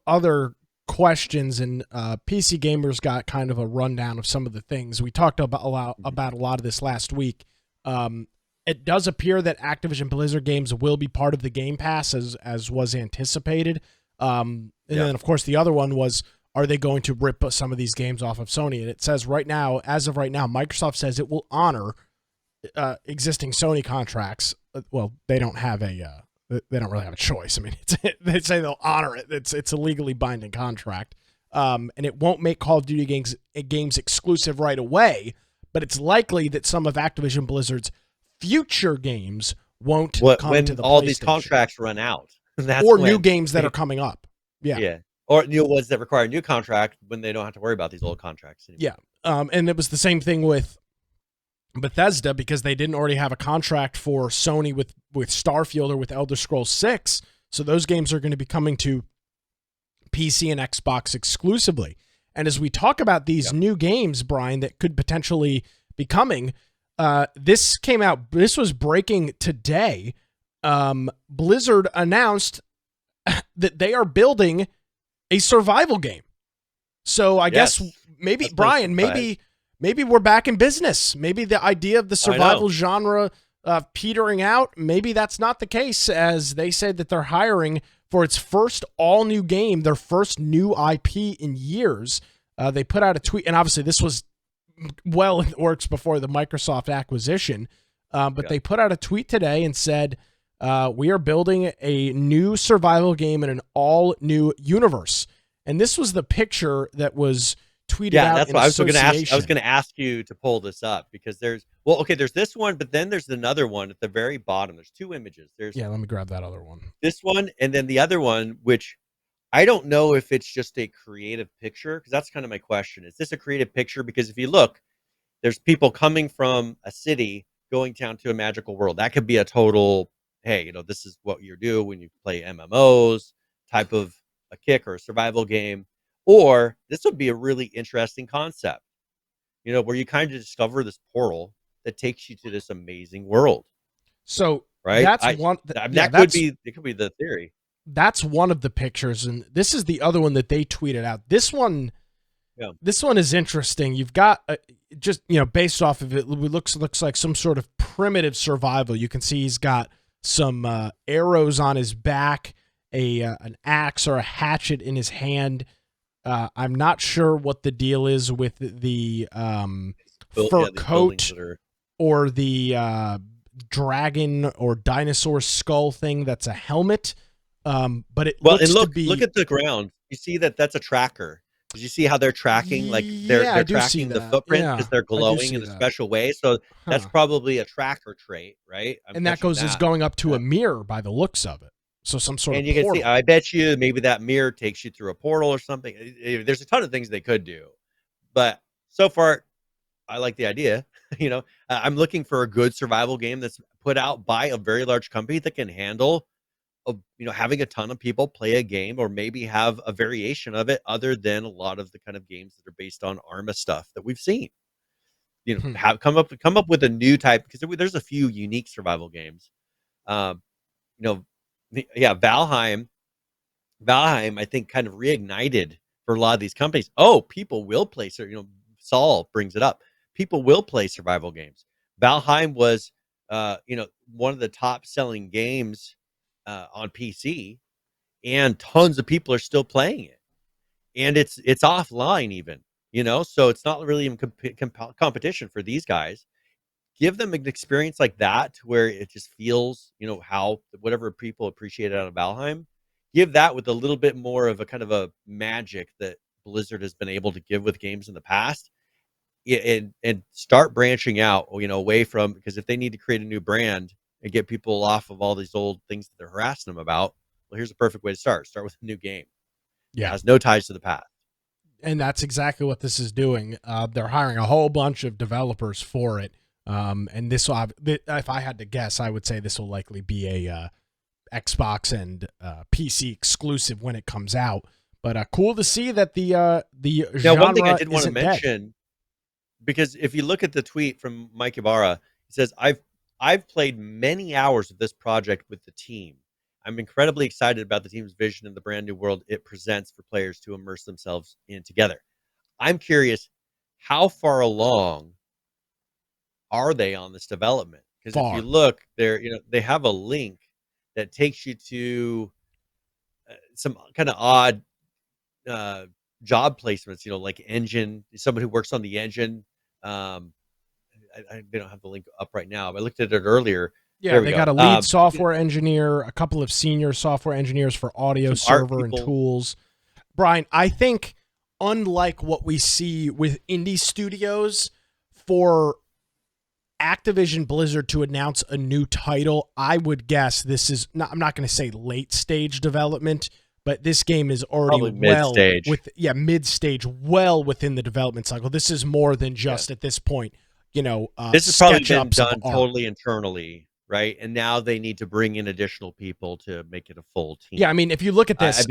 A: other questions, and PC Gamers got kind of a rundown of some of the things we talked about a lot of this last week. It does appear that Activision Blizzard games will be part of the Game Pass as was anticipated. And then, of course, the other one was, are they going to rip some of these games off of Sony? And it says as of right now, Microsoft says it will honor existing Sony contracts. Well, they don't really have a choice. I mean, they say they'll honor it. It's a legally binding contract. And it won't make Call of Duty games exclusive right away, but it's likely that some of Activision Blizzard's future games won't come to the
B: all
A: PlayStation.
B: These contracts run out.
A: New games that are coming up. Yeah.
B: Or new ones that require a new contract when they don't have to worry about these old contracts anymore.
A: Yeah. And it was the same thing with Bethesda, because they didn't already have a contract for Sony with Starfield or with Elder Scrolls 6. So those games are going to be coming to PC and Xbox exclusively. And as we talk about these new games, Brian, that could potentially be coming, this came out, this was breaking today. Blizzard announced that they are building a survival game. So I guess maybe, Brian, maybe we're back in business. Maybe the idea of the survival genre petering out, maybe that's not the case, as they said that they're hiring for its first all-new game, their first new IP in years. They put out a tweet, and obviously this was well in the works before the Microsoft acquisition, but they put out a tweet today and said, we are building a new survival game in an all-new universe. And this was the picture that was tweeted out.
B: That's what I was going to ask. I was going to ask you to pull this up because there's this one, but then there's another one at the very bottom. There's two images. Let
A: me grab that other one.
B: This one, and then the other one, which I don't know if it's just a creative picture, because that's kind of my question. Is this a creative picture? Because if you look, there's people coming from a city going down to a magical world. That could be a total, hey, this is what you do when you play MMOs type of a kick or a survival game. Or this would be a really interesting concept, where you kind of discover this portal that takes you to this amazing world.
A: So
B: right,
A: that's one.
B: That could be the theory.
A: That's one of the pictures, and this is the other one that they tweeted out. This one is interesting. You've got just based off of it, looks like some sort of primitive survival. You can see he's got some arrows on his back, an axe or a hatchet in his hand. I'm not sure what the deal is with the fur coat or the dragon or dinosaur skull thing that's a helmet. But it looks to be...
B: Look at the ground. You see that's a tracker. Did you see how they're tracking? Like they're tracking the footprint because they're glowing in a special way. So that's probably a tracker trait, right?
A: And that is going up to a mirror by the looks of it. So some sort of
B: portal. Can see, I bet you maybe that mirror takes you through a portal or something. There's a ton of things they could do, but so far, I like the idea. I'm looking for a good survival game that's put out by a very large company that can handle, having a ton of people play a game, or maybe have a variation of it other than a lot of the kind of games that are based on Arma stuff that we've seen. Have come up with a new type, because there's a few unique survival games. Valheim, I think, kind of reignited for a lot of these companies. Oh, people will play. Saul brings it up. People will play survival games. Valheim was, one of the top selling games on PC, and tons of people are still playing it. And it's offline even, so it's not really in competition for these guys. Give them an experience like that where it just feels, how whatever people appreciate out of Valheim. Give that with a little bit more of a kind of a magic that Blizzard has been able to give with games in the past, and start branching out, away from, because if they need to create a new brand and get people off of all these old things that they're harassing them about, well, here's a perfect way to start. Start with a new game.
A: Yeah,
B: it has no ties to the past.
A: And that's exactly what this is doing. They're hiring a whole bunch of developers for it. And this will, if I had to guess, I would say this will likely be a Xbox and PC exclusive when it comes out. But cool to see that the genre
B: one thing I did want to
A: isn't
B: mention,
A: dead.
B: Because if you look at the tweet from Mike Ibarra, he says, I've played many hours of this project with the team. I'm incredibly excited about the team's vision and the brand new world it presents for players to immerse themselves in together. I'm curious, how far along are they on this development? Because if you look there, they have a link that takes you to some kind of odd job placements, like engine, somebody who works on the engine. They don't have the link up right now, but I looked at it earlier.
A: Yeah, they got a lead software engineer, a couple of senior software engineers for audio, server, and tools. Brian, I think unlike what we see with indie studios, for Activision Blizzard to announce a new title, I would guess this is not, I'm not going to say late stage development, but this game is already mid-stage, well within the development cycle. This is more than just at this point,
B: this has probably been done totally internally, right? And now they need to bring in additional people to make it a full team.
A: Yeah, I mean, if you look at this,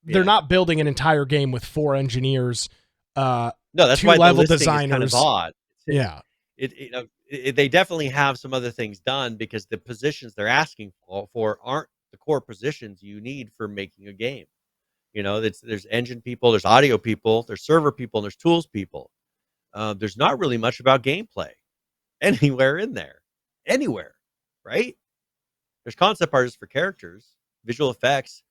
A: they're not building an entire game with 4 engineers,
B: no, that's
A: 2
B: why the
A: level
B: listing
A: designers.
B: is kind of odd.
A: Yeah.
B: They definitely have some other things done because the positions they're asking for aren't the core positions you need for making a game. There's engine people, there's audio people, there's server people, and there's tools people. There's not really much about gameplay anywhere in there. Anywhere, right? There's concept artists for characters, visual effects,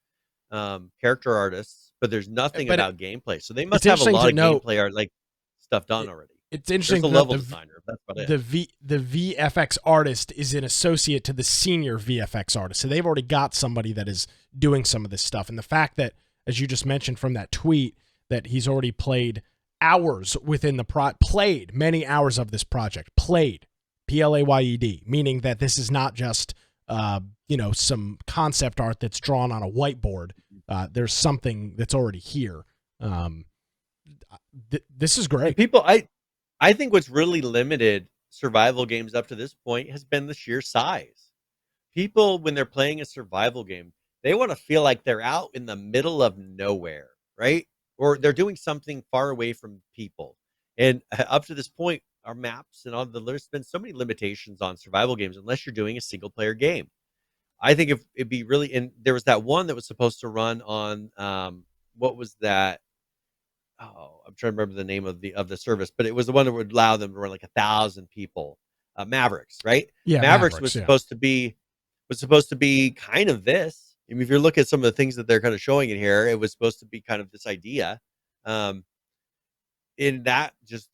B: character artists, but there's nothing about gameplay. So they must have a lot of gameplay art stuff done already.
A: It's interesting
B: that level designer. That's about
A: it. The VFX artist is an associate to the senior VFX artist. So they've already got somebody that is doing some of this stuff. And the fact that, as you just mentioned from that tweet, that he's already played hours within played many hours of this project, played, Played, meaning that this is not just, some concept art that's drawn on a whiteboard. There's something that's already here. This is great.
B: People, I think what's really limited survival games up to this point has been the sheer size. People, when they're playing a survival game, they want to feel like they're out in the middle of nowhere, right? Or they're doing something far away from people. And up to this point, our maps and all there's been so many limitations on survival games unless you're doing a single player game. I think if it'd be really, and there was that one that was supposed to run on, what was that? Oh, I'm trying to remember the name of the service, but it was the one that would allow them to run like 1,000 people. Mavericks, right?
A: Yeah,
B: Mavericks was supposed to be kind of this. I mean, if you look at some of the things that they're kind of showing in here, it was supposed to be kind of this idea. And that just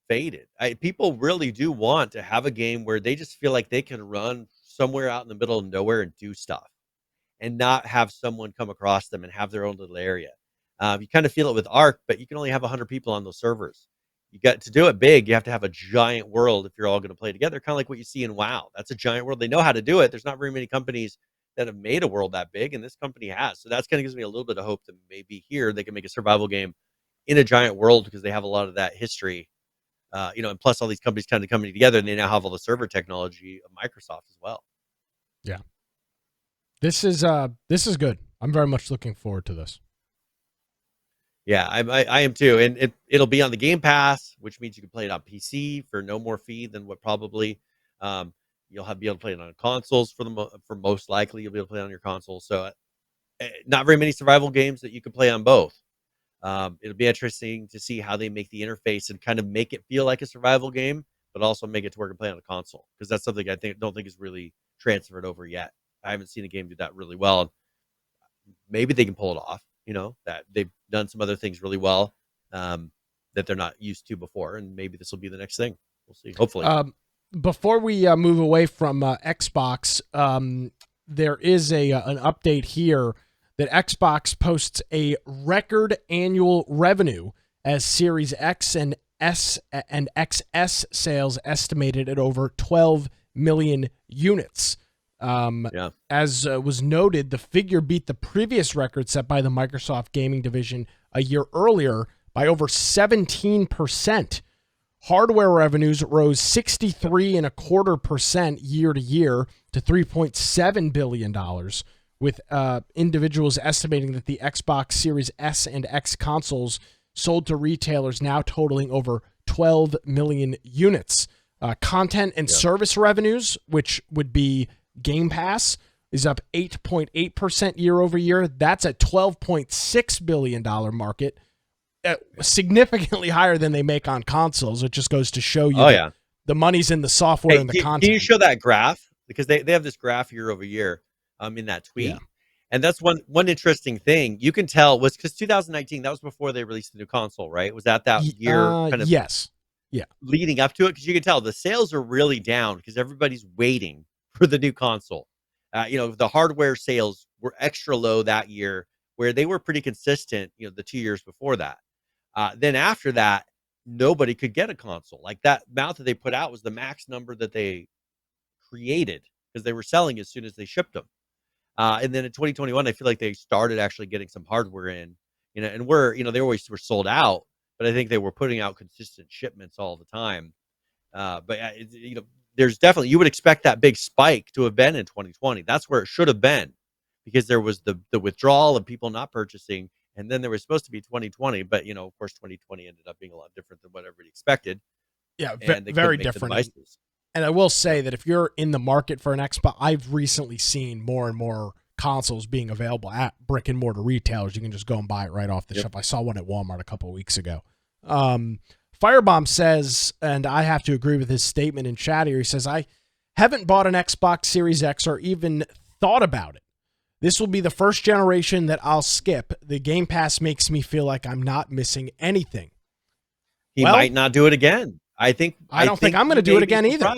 B: faded. People really do want to have a game where they just feel like they can run somewhere out in the middle of nowhere and do stuff and not have someone come across them and have their own little area. You kind of feel it with Ark, but you can only have 100 people on those servers. You got to do it big. You have to have a giant world if you're all going to play together, kind of like what you see in WoW. That's a giant world. They know how to do it. There's not very many companies that have made a world that big, and this company has. So that's kind of gives me a little bit of hope that maybe here they can make a survival game in a giant world because they have a lot of that history. And plus all these companies kind of coming together, and they now have all the server technology of Microsoft as well.
A: Yeah, this is good. I'm very much looking forward to this.
B: Yeah, I am too, and it'll be on the Game Pass, which means you can play it on PC for no more fee than what probably you'll be able to play it on consoles for most likely you'll be able to play it on your console. So not very many survival games that you can play on both. It'll be interesting to see how they make the interface and kind of make it feel like a survival game, but also make it to where you can play on a console because that's something I don't think is really transferred over yet. I haven't seen a game do that really well. Maybe they can pull it off. That they've done some other things really well that they're not used to before, and maybe this will be the next thing. We'll see. Hopefully.
A: Before we move away from Xbox, there is an update here that Xbox posts a record annual revenue as Series X and S and XS sales estimated at over 12 million units. As was noted, the figure beat the previous record set by the Microsoft gaming division a year earlier by over 17%. Hardware revenues rose 63.25% year to year to $3.7 billion, with individuals estimating that the Xbox Series S and X consoles sold to retailers now totaling over 12 million units. Content and service revenues, which would be Game Pass, is up 8.8% year over year. That's a $12.6 billion market, significantly higher than they make on consoles. It just goes to show you the money's in the software and the content.
B: Can you show that graph? Because they have this graph year over year in that tweet. Yeah. And that's one interesting thing. You can tell was because 2019, that was before they released the new console, right? Was that year kind of
A: yes. Yeah.
B: leading up to it? Because you can tell the sales are really down because everybody's waiting for the new console. The hardware sales were extra low that year where they were pretty consistent, the 2 years before that. Then after that, nobody could get a console. Like that amount that they put out was the max number that they created because they were selling as soon as they shipped them. And then in 2021, I feel like they started actually getting some hardware in, and they always were sold out, but I think they were putting out consistent shipments all the time. There's definitely, you would expect that big spike to have been in 2020. That's where it should have been because there was the withdrawal of people not purchasing, and then there was supposed to be 2020, but of course 2020 ended up being a lot different than what everybody expected,
A: Yeah,
B: and they
A: very
B: couldn't make the
A: different.
B: devices.
A: And I will say that if you're in the market for an Xbox, I've recently seen more and more consoles being available at brick and mortar retailers. You can just go and buy it right off the shelf. I saw one at Walmart a couple of weeks ago. Firebomb says, and I have to agree with his statement in chat here. He says, I haven't bought an Xbox Series X or even thought about it. This will be the first generation that I'll skip. The Game Pass makes me feel like I'm not missing anything.
B: He might not do it again. I don't
A: think I'm going to do it again either.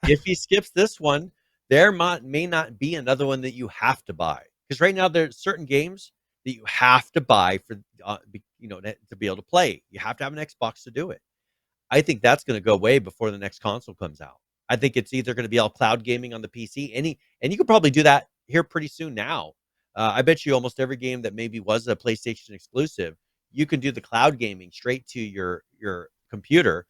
B: If he skips this one, there may not be another one that you have to buy, because right now there's certain games that you have to buy for to be able to play. You have to have an Xbox to do it. I think that's going to go away before the next console comes out. I think it's either going to be all cloud gaming on the PC, and you could probably do that here pretty soon now. I bet you almost every game that maybe was a PlayStation exclusive, you can do the cloud gaming straight to your computer,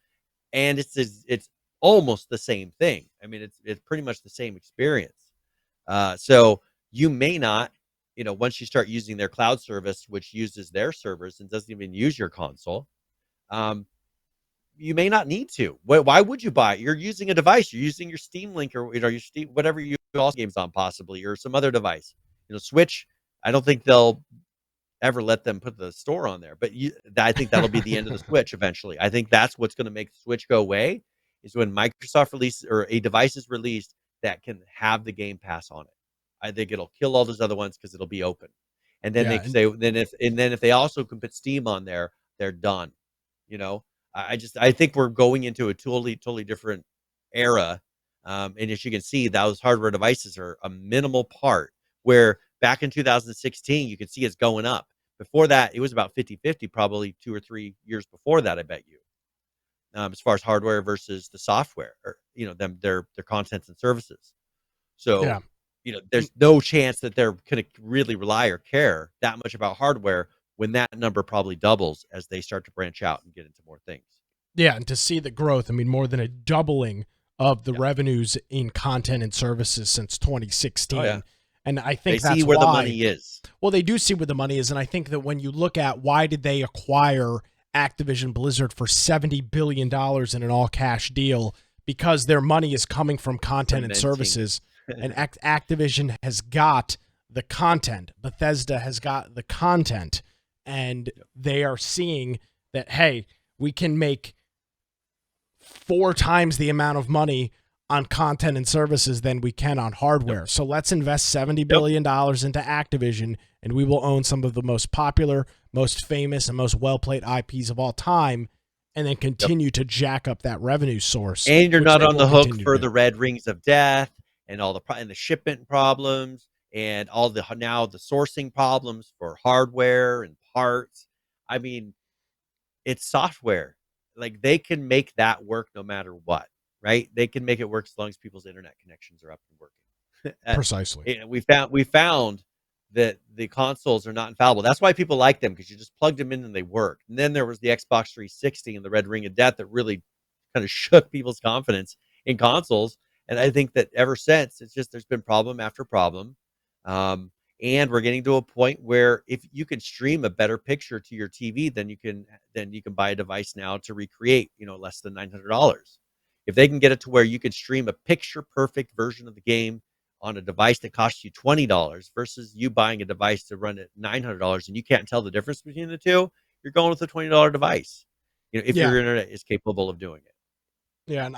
B: and it's almost the same thing. I mean, it's pretty much the same experience. So you may not, once you start using their cloud service, which uses their servers and doesn't even use your console, you may not need to. Why would you buy it? You're using a device. You're using your Steam Link or your Steam, whatever you also games on, possibly, or some other device. Switch. I don't think they'll ever let them put the store on there, but I think that'll be the end of the Switch eventually. I think that's what's going to make the Switch go away, is when Microsoft releases, or a device is released that can have the Game Pass on it. I think it'll kill all those other ones because it'll be open. And then if they also can put Steam on there, they're done. I think we're going into a totally different era. And as you can see, those hardware devices are a minimal part, where back in 2016, you can see it's going up. Before that, it was about 50-50, probably 2 or 3 years before that, I bet you. As far as hardware versus the software, or their contents and services. So there's no chance that they're going to really rely or care that much about hardware when that number probably doubles as they start to branch out and get into more things.
A: Yeah, and to see the growth, I mean, more than a doubling of the revenues in content and services since 2016.
B: Oh, yeah.
A: And I think
B: they see where the money is.
A: Well, they do see where the money is, and I think that when you look at why did they acquire Activision Blizzard for $70 billion in an all-cash deal, because their money is coming from content and services, and Activision has got the content. Bethesda has got the content, and they are seeing that, hey, we can make 4 times the amount of money on content and services than we can on hardware. So let's invest $70 billion into Activision, and we will own some of the most popular, most famous, and most well-played IPs of all time, and then continue to jack up that revenue source.
B: And you're not on the hook for the red rings of death and all the shipment problems and all the sourcing problems for hardware and parts. I mean, it's software. Like, they can make that work no matter what. Right? They can make it work as long as people's internet connections are up and working.
A: Precisely.
B: We found that the consoles are not infallible. That's why people like them, because you just plugged them in and they work. And then there was the Xbox 360 and the red ring of death that really kind of shook people's confidence in consoles. And I think that ever since, it's just there's been problem after problem. And we're getting to a point where if you can stream a better picture to your TV, then you can buy a device now to recreate, less than $900. If they can get it to where you can stream a picture-perfect version of the game on a device that costs you $20 versus you buying a device to run at $900 and you can't tell the difference between the two, you're going with a $20 device. If your internet is capable of doing it.
A: Yeah, and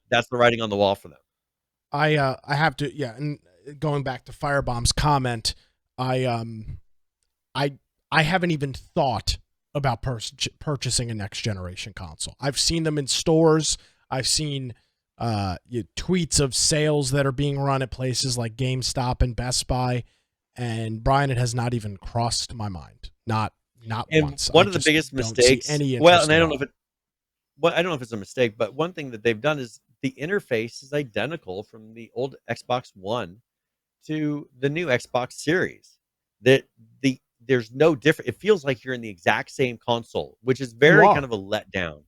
B: that's the writing on the wall for them.
A: I have to, and going back to Firebomb's comment, I haven't even thought about purchasing a next generation console. I've seen them in stores. I've seen tweets of sales that are being run at places like GameStop and Best Buy, and Brian, it has not even crossed my mind. Not once.
B: One of the biggest mistakes. I don't know if it's a mistake, but one thing that they've done is the interface is identical from the old Xbox One to the new Xbox Series. There's no different. It feels like you're in the exact same console, which is very kind of a letdown.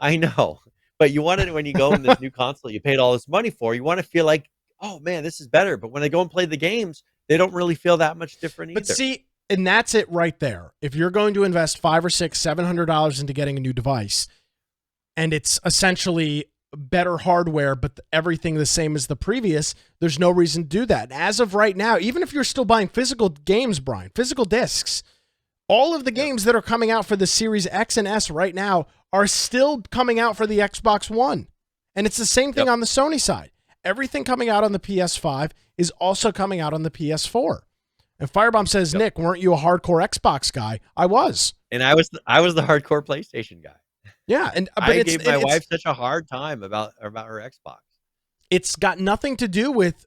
B: I know. But you want it when you go in this new console you paid all this money for, you want to feel like, oh man, this is better. But when I go and play the games, they don't really feel that much different either.
A: But see, and that's it right there. If you're going to invest $500 or $700 into getting a new device, and it's essentially better hardware, but everything the same as the previous, there's no reason to do that. As of right now, even if you're still buying physical games, Brian, physical discs, all of the games that are coming out for the Series X and S right now are still coming out for the Xbox One. And it's the same thing on the Sony side. Everything coming out on the PS5 is also coming out on the PS4. And Firebomb says, Nick, weren't you a hardcore Xbox guy? I was.
B: And I was the hardcore PlayStation guy.
A: Yeah, and but
B: I gave my wife such a hard time about her Xbox.
A: It's got nothing to do with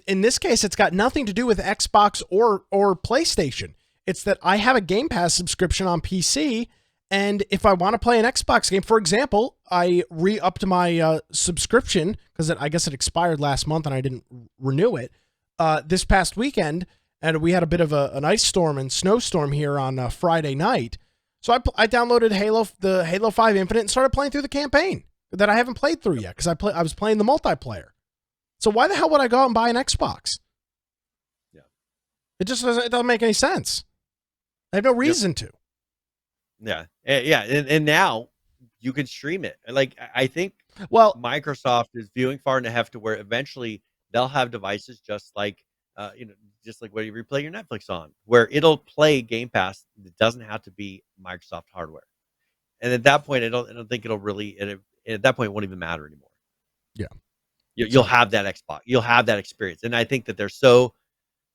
A: in this case it's got nothing to do with Xbox or PlayStation. It's that I have a Game Pass subscription on PC, and if I want to play an Xbox game, for example, I re-upped my subscription because I guess it expired last month and I didn't renew it this past weekend, and we had a bit of an ice storm and snowstorm here on Friday night. So I downloaded the Halo 5 Infinite and started playing through the campaign that I haven't played through yet because I was playing the multiplayer. So why the hell would I go out and buy an Xbox?
B: Yeah,
A: it doesn't make any sense. I have no reason to.
B: Yeah, and now you can stream it. Like I think, Microsoft is viewing far enough to where eventually they'll have devices just like just like where you replay your Netflix on, where it'll play Game Pass. It doesn't have to be Microsoft hardware. And at that point, I don't think it'll really. At that point, it won't even matter anymore.
A: Yeah,
B: you'll have that Xbox. You'll have that experience. And I think that they're so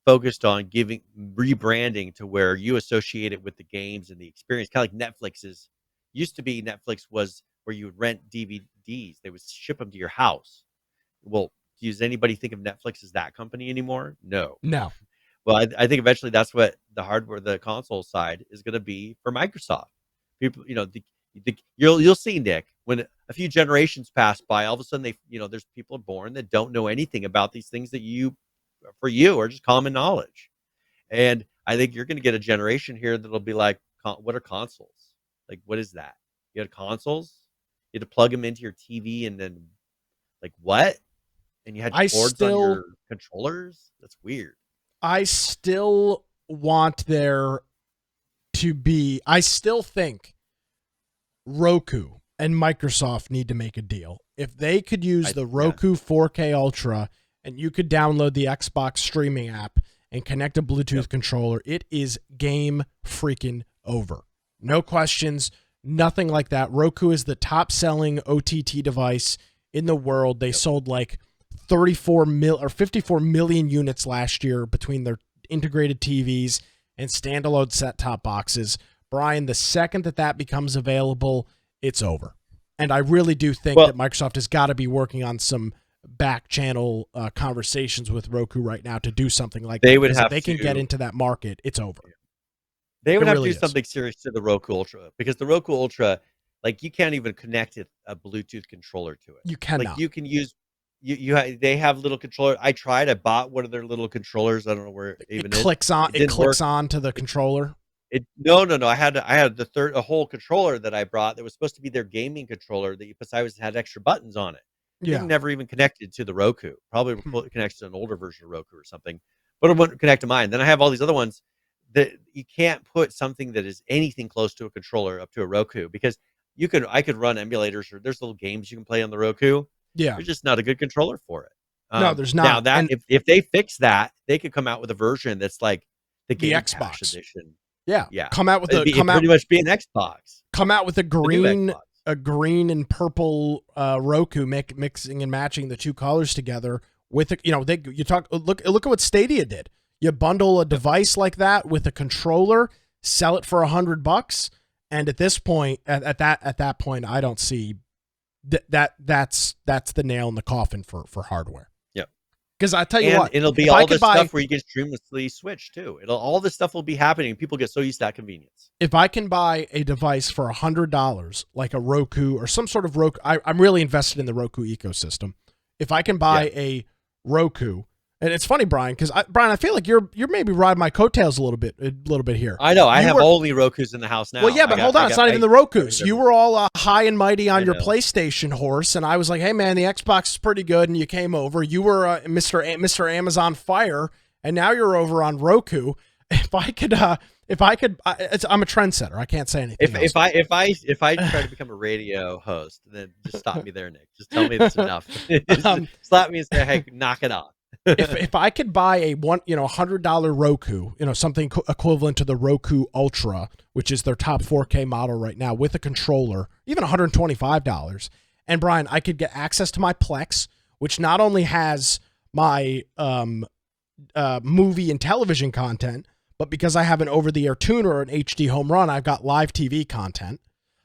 B: focused on rebranding to where you associate it with the games and the experience, kind of like Netflix is. Used to be Netflix was where you would rent DVDs. They would ship them to your house. Well, does anybody think of Netflix as that company anymore? No. Well, I think eventually that's what the hardware, the console side is going to be for Microsoft. People, you'll see, Nick, when a few generations pass by, all of a sudden there's people born that don't know anything about these things that for you are just common knowledge. And I think you're going to get a generation here that'll be like, what are consoles? Like, what is that? You had consoles? You had to plug them into your TV and then, like, what? And you had cords on your controllers? That's weird.
A: I still want there to be... I still think Roku and Microsoft need to make a deal. If they could use the Roku 4K Ultra and you could download the Xbox streaming app and connect a Bluetooth controller, it is game freaking over. No questions, nothing like that. Roku is the top-selling OTT device in the world. They sold like 54 million units last year between their integrated TVs and standalone set-top boxes. Brian, the second that becomes available, it's over. And I really do think that Microsoft has got to be working on some back channel conversations with Roku right now to do something like that. If they can get into that market, it's over.
B: They would have to do something serious to the Roku Ultra, because the Roku Ultra, like, you can't even connect a Bluetooth controller to it.
A: You cannot.
B: Like, you can use they have little controller. I bought one of their little controllers. I don't know where it even is.
A: It clicks on to the controller.
B: No. I had a whole controller that I brought that was supposed to be their gaming controller that besides had extra buttons on it.
A: Yeah.
B: It never even connected to the Roku. Probably connects to an older version of Roku or something, but it wouldn't connect to mine. Then I have all these other ones that you can't put something that is anything close to a controller up to a Roku, because I could run emulators, or there's little games you can play on the Roku.
A: Yeah,
B: there's just not a good controller for it.
A: No, there's not.
B: Now if they fix that, they could come out with a version that's like the
A: Xbox
B: edition.
A: Yeah.
B: Come out pretty much be an Xbox.
A: Come out with a green and purple Roku, mixing and matching the two colors together with look at what Stadia did. You bundle a device like that with a controller, sell it for $100, and at this point, at that point, I don't see that's the nail in the coffin for hardware.
B: Yep.
A: Because I tell you what,
B: it'll be all this stuff where you can streamlessly switch too. All this stuff will be happening. People get so used to that convenience.
A: If I can buy a device for $100, like a Roku or some sort of Roku, I'm really invested in the Roku ecosystem. If I can buy a Roku, and it's funny, Brian, because Brian, I feel like you're maybe riding my coattails a little bit here.
B: I know. I have only Rokus in the house now.
A: Well, yeah, but hold on. It's not even the Rokus. You were all high and mighty on your PlayStation horse, and I was like, hey, man, the Xbox is pretty good, and you came over. You were Mr. Amazon Fire, and now you're over on Roku. If I could, I'm a trendsetter. I can't say anything else.
B: If I try to become a radio host, then just stop me there, Nick. Just tell me it's enough. Slap me and say, "Hey, knock it off."
A: if I could buy a $100 Roku, something equivalent to the Roku Ultra, which is their top 4K model right now, with a controller, even $125. And Brian, I could get access to my Plex, which not only has my movie and television content, but because I have an over-the-air tuner or an HD home run, I've got live TV content.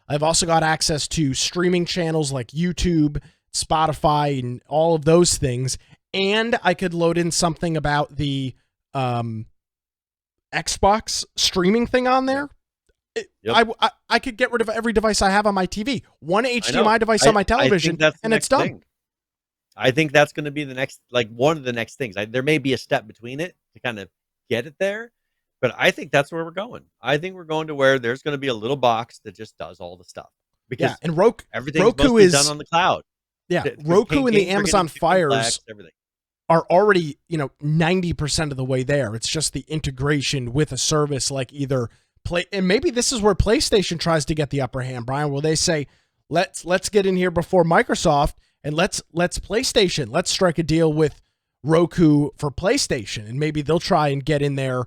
A: I've also got access to streaming channels like YouTube, Spotify, and all of those things. And I could load in something about the Xbox streaming thing on there. Yep. I could get rid of every device I have on my TV. One HDMI device on my television, and it's done.
B: Thing. I think that's going to be the next, one of the next things. There may be a step between it to kind of get it there, but I think that's where we're going. I think we're going to where there's going to be a little box that just does all the stuff. Because
A: and
B: everything's
A: Roku
B: is done on the cloud.
A: Yeah, Roku and the Amazon Fires are already, 90% of the way there. It's just the integration with a service like either Play, and maybe this is where PlayStation tries to get the upper hand, Brian, where they say, let's get in here before Microsoft and let's PlayStation, let's strike a deal with Roku for PlayStation, and maybe they'll try and get in there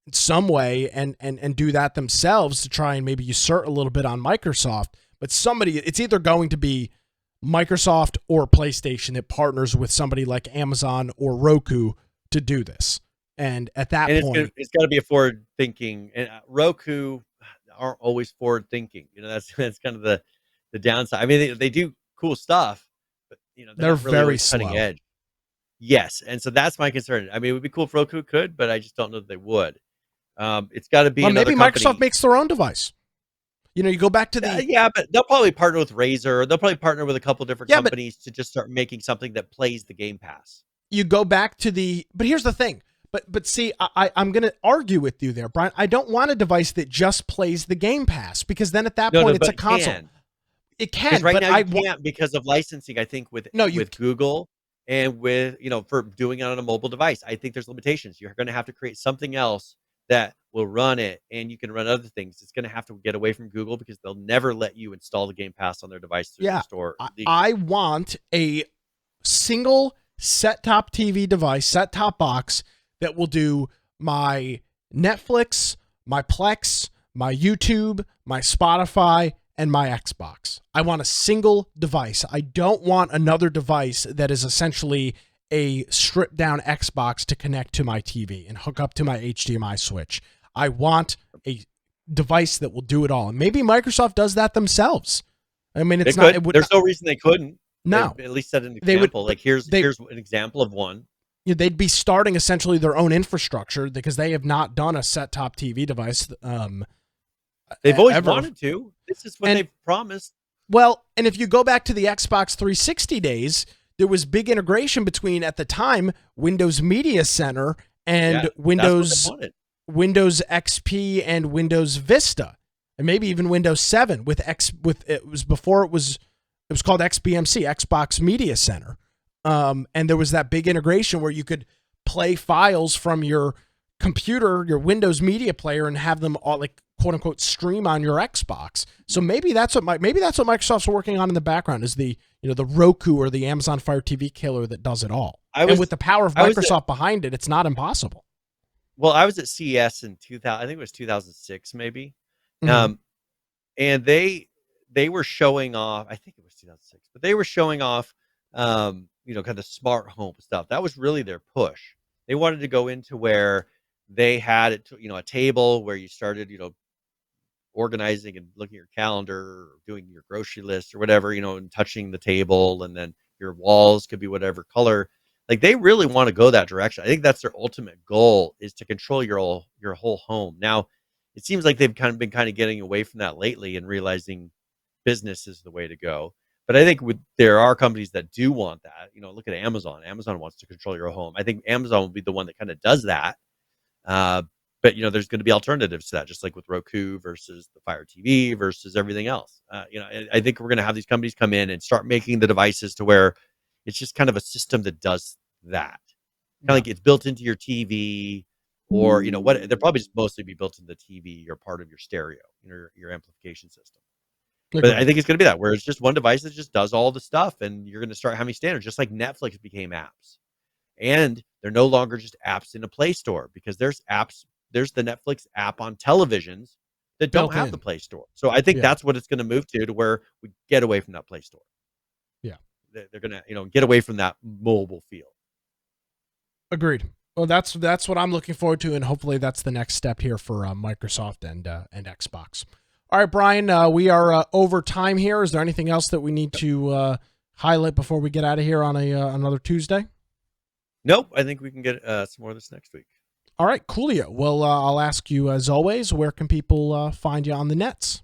A: in some way and do that themselves to try and maybe usurp a little bit on Microsoft. But it's either going to be Microsoft or PlayStation that partners with somebody like Amazon or Roku to do this. And at that point,
B: it's got to be a forward thinking. And Roku aren't always forward thinking. That's kind of the downside. I mean, they do cool stuff, but they're really
A: very
B: cutting
A: slow.
B: edge. Yes, and so that's my concern. I mean, it would be cool if Roku could, but I just don't know that they would. It's got to be.
A: Well, maybe Microsoft makes their own device. You go back to the
B: but they'll probably partner with Razer. They'll probably partner with a couple different companies to just start making something that plays the Game Pass.
A: You go back to but here's the thing. But see, I'm going to argue with you there, Brian. I don't want a device that just plays the Game Pass, because then at that point it's a console. It can,
B: right now you can't because of licensing. I think with Google and with for doing it on a mobile device, I think there's limitations. You're going to have to create something else that will run it, and you can run other things. It's going to have to get away from Google because they'll never let you install the Game Pass on their device through the store.
A: I want a single set-top TV device, set-top box that will do my Netflix, my Plex, my YouTube, my Spotify, and my Xbox. I want a single device. I don't want another device that is essentially a stripped down Xbox to connect to my TV and hook up to my HDMI switch. I want a device that will do it all. And maybe Microsoft does that themselves. I mean, there's
B: no reason they couldn't.
A: No.
B: At least set an example. Here's an example of one.
A: They'd be starting essentially their own infrastructure because they have not done a set-top TV device.
B: They've always wanted to. This is what they've promised.
A: Well, and if you go back to the Xbox 360 days, there was big integration between, at the time, Windows Media Center and Windows XP and Windows Vista, and maybe even Windows 7 it was called XBMC, Xbox Media Center. And there was that big integration where you could play files from your computer, your Windows media player, and have them all quote unquote stream on your Xbox. So maybe that's what Microsoft's working on in the background, is the Roku or the Amazon Fire TV killer that does it all. And with the power of Microsoft behind it, it's not impossible.
B: Well, I was at CES in 2000. I think it was 2006, maybe.
A: Mm-hmm.
B: And they were showing off. I think it was 2006, but they were showing off. Kind of smart home stuff. That was really their push. They wanted to go into where they had it, a table where you started, organizing and looking at your calendar or doing your grocery list or whatever, and touching the table, and then your walls could be whatever color. They really want to go that direction. I think that's their ultimate goal, is to control your whole home. Now, it seems like they've been getting away from that lately and realizing business is the way to go. But I think there are companies that do want that. Look at Amazon. Amazon wants to control your home. I think Amazon will be the one that kind of does that. But there's going to be alternatives to that, just like with Roku versus the Fire TV versus everything else. I think we're going to have these companies come in and start making the devices to where it's just kind of a system that does that. of like it's built into your TV, or what they'll probably just mostly be built into the TV or part of your stereo, your amplification system. But I think it's going to be that where it's just one device that just does all the stuff, and you're going to start having standards, just like Netflix became apps. And they're no longer just apps in a Play Store, because there's the Netflix app on televisions that don't have the Play Store. So I think that's what it's going to move to where we get away from that Play Store.
A: Yeah.
B: They're going to, get away from that mobile feel.
A: Agreed. Well, that's what I'm looking forward to, and hopefully that's the next step here for Microsoft and Xbox. All right, Brian, we are over time here. Is there anything else that we need to highlight before we get out of here on another Tuesday?
B: Nope. I think we can get some more of this next week.
A: All right, coolio. Well, I'll ask you, as always, where can people find you on the nets?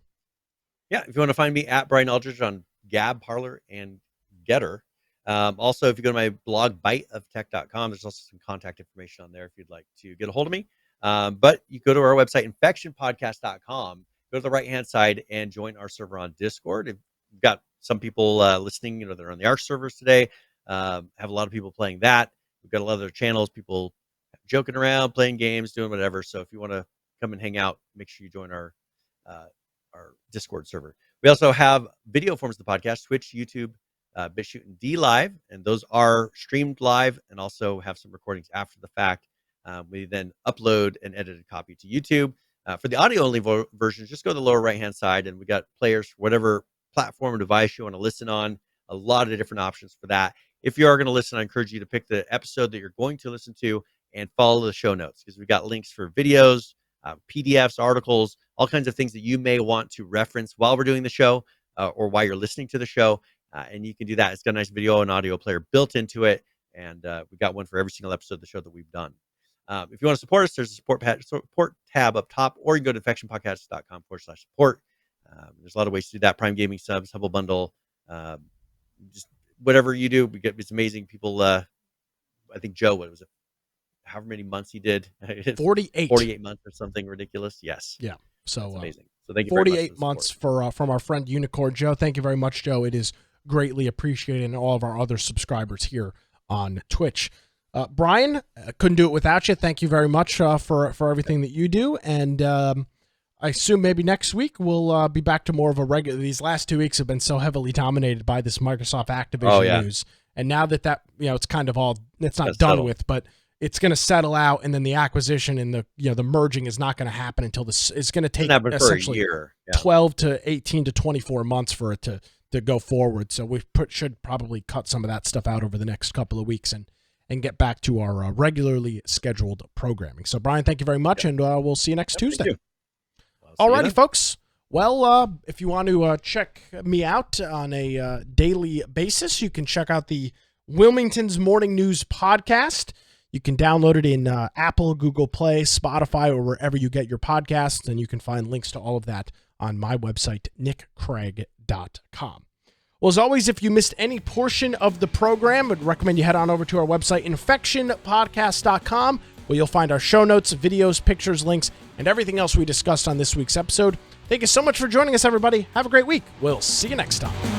B: Yeah, if you want to find me at Brian Aldridge on Gab, Parler, and Getter. Also, if you go to my blog, biteoftech.com, there's also some contact information on there if you'd like to get a hold of me. But you go to our website, infectionpodcast.com, go to the right-hand side and join our server on Discord. We've got some people listening, that are on the Arch servers today. Have a lot of people playing that. We've got a lot of other channels, people joking around, playing games, doing whatever. So if you want to come and hang out, make sure you join our Discord server. We also have video forms of the podcast, Twitch, YouTube, BitChute, and DLive, and those are streamed live and also have some recordings after the fact. We then upload an edited copy to YouTube. For the audio-only versions, just go to the lower right-hand side, and we got players for whatever platform or device you want to listen on. A lot of different options for that. If you are going to listen, I encourage you to pick the episode that you're going to listen to and follow the show notes, because we've got links for videos, PDFs, articles, all kinds of things that you may want to reference while we're doing the show or while you're listening to the show. And you can do that. It's got a nice video and audio player built into it. And we've got one for every single episode of the show that we've done. If you want to support us, there's a support tab up top, or you can go to infectionpodcast.com/support. There's a lot of ways to do that. Prime Gaming subs, Humble Bundle, just whatever you do. It's amazing. People, I think Joe, what was it? However many months he did, 48 months or something ridiculous. Yes.
A: Yeah. So
B: that's amazing. So thank you.
A: 48 months from our friend Unicorn Joe. Thank you very much, Joe. It is greatly appreciated, and all of our other subscribers here on Twitch. Brian, couldn't do it without you. Thank you very much for everything that you do. And I assume maybe next week we'll be back to more of a regular. These last 2 weeks have been so heavily dominated by this Microsoft Activision news. And now that it's kind of all, it's not done with, but it's going to settle out, and then the acquisition and the merging is not going to happen until this. It's going to take essentially 12 to 18 to 24 months for it to go forward. So we should probably cut some of that stuff out over the next couple of weeks and get back to our regularly scheduled programming. So Brian, thank you very much, and we'll see you next Tuesday. All righty, folks. Well, if you want to check me out on a daily basis, you can check out the Wilmington's Morning News podcast. You can download it in Apple, Google Play, Spotify, or wherever you get your podcasts, and you can find links to all of that on my website, nickcraig.com. Well, as always, if you missed any portion of the program, I'd recommend you head on over to our website, infectionpodcast.com, where you'll find our show notes, videos, pictures, links, and everything else we discussed on this week's episode. Thank you so much for joining us, everybody. Have a great week. We'll see you next time.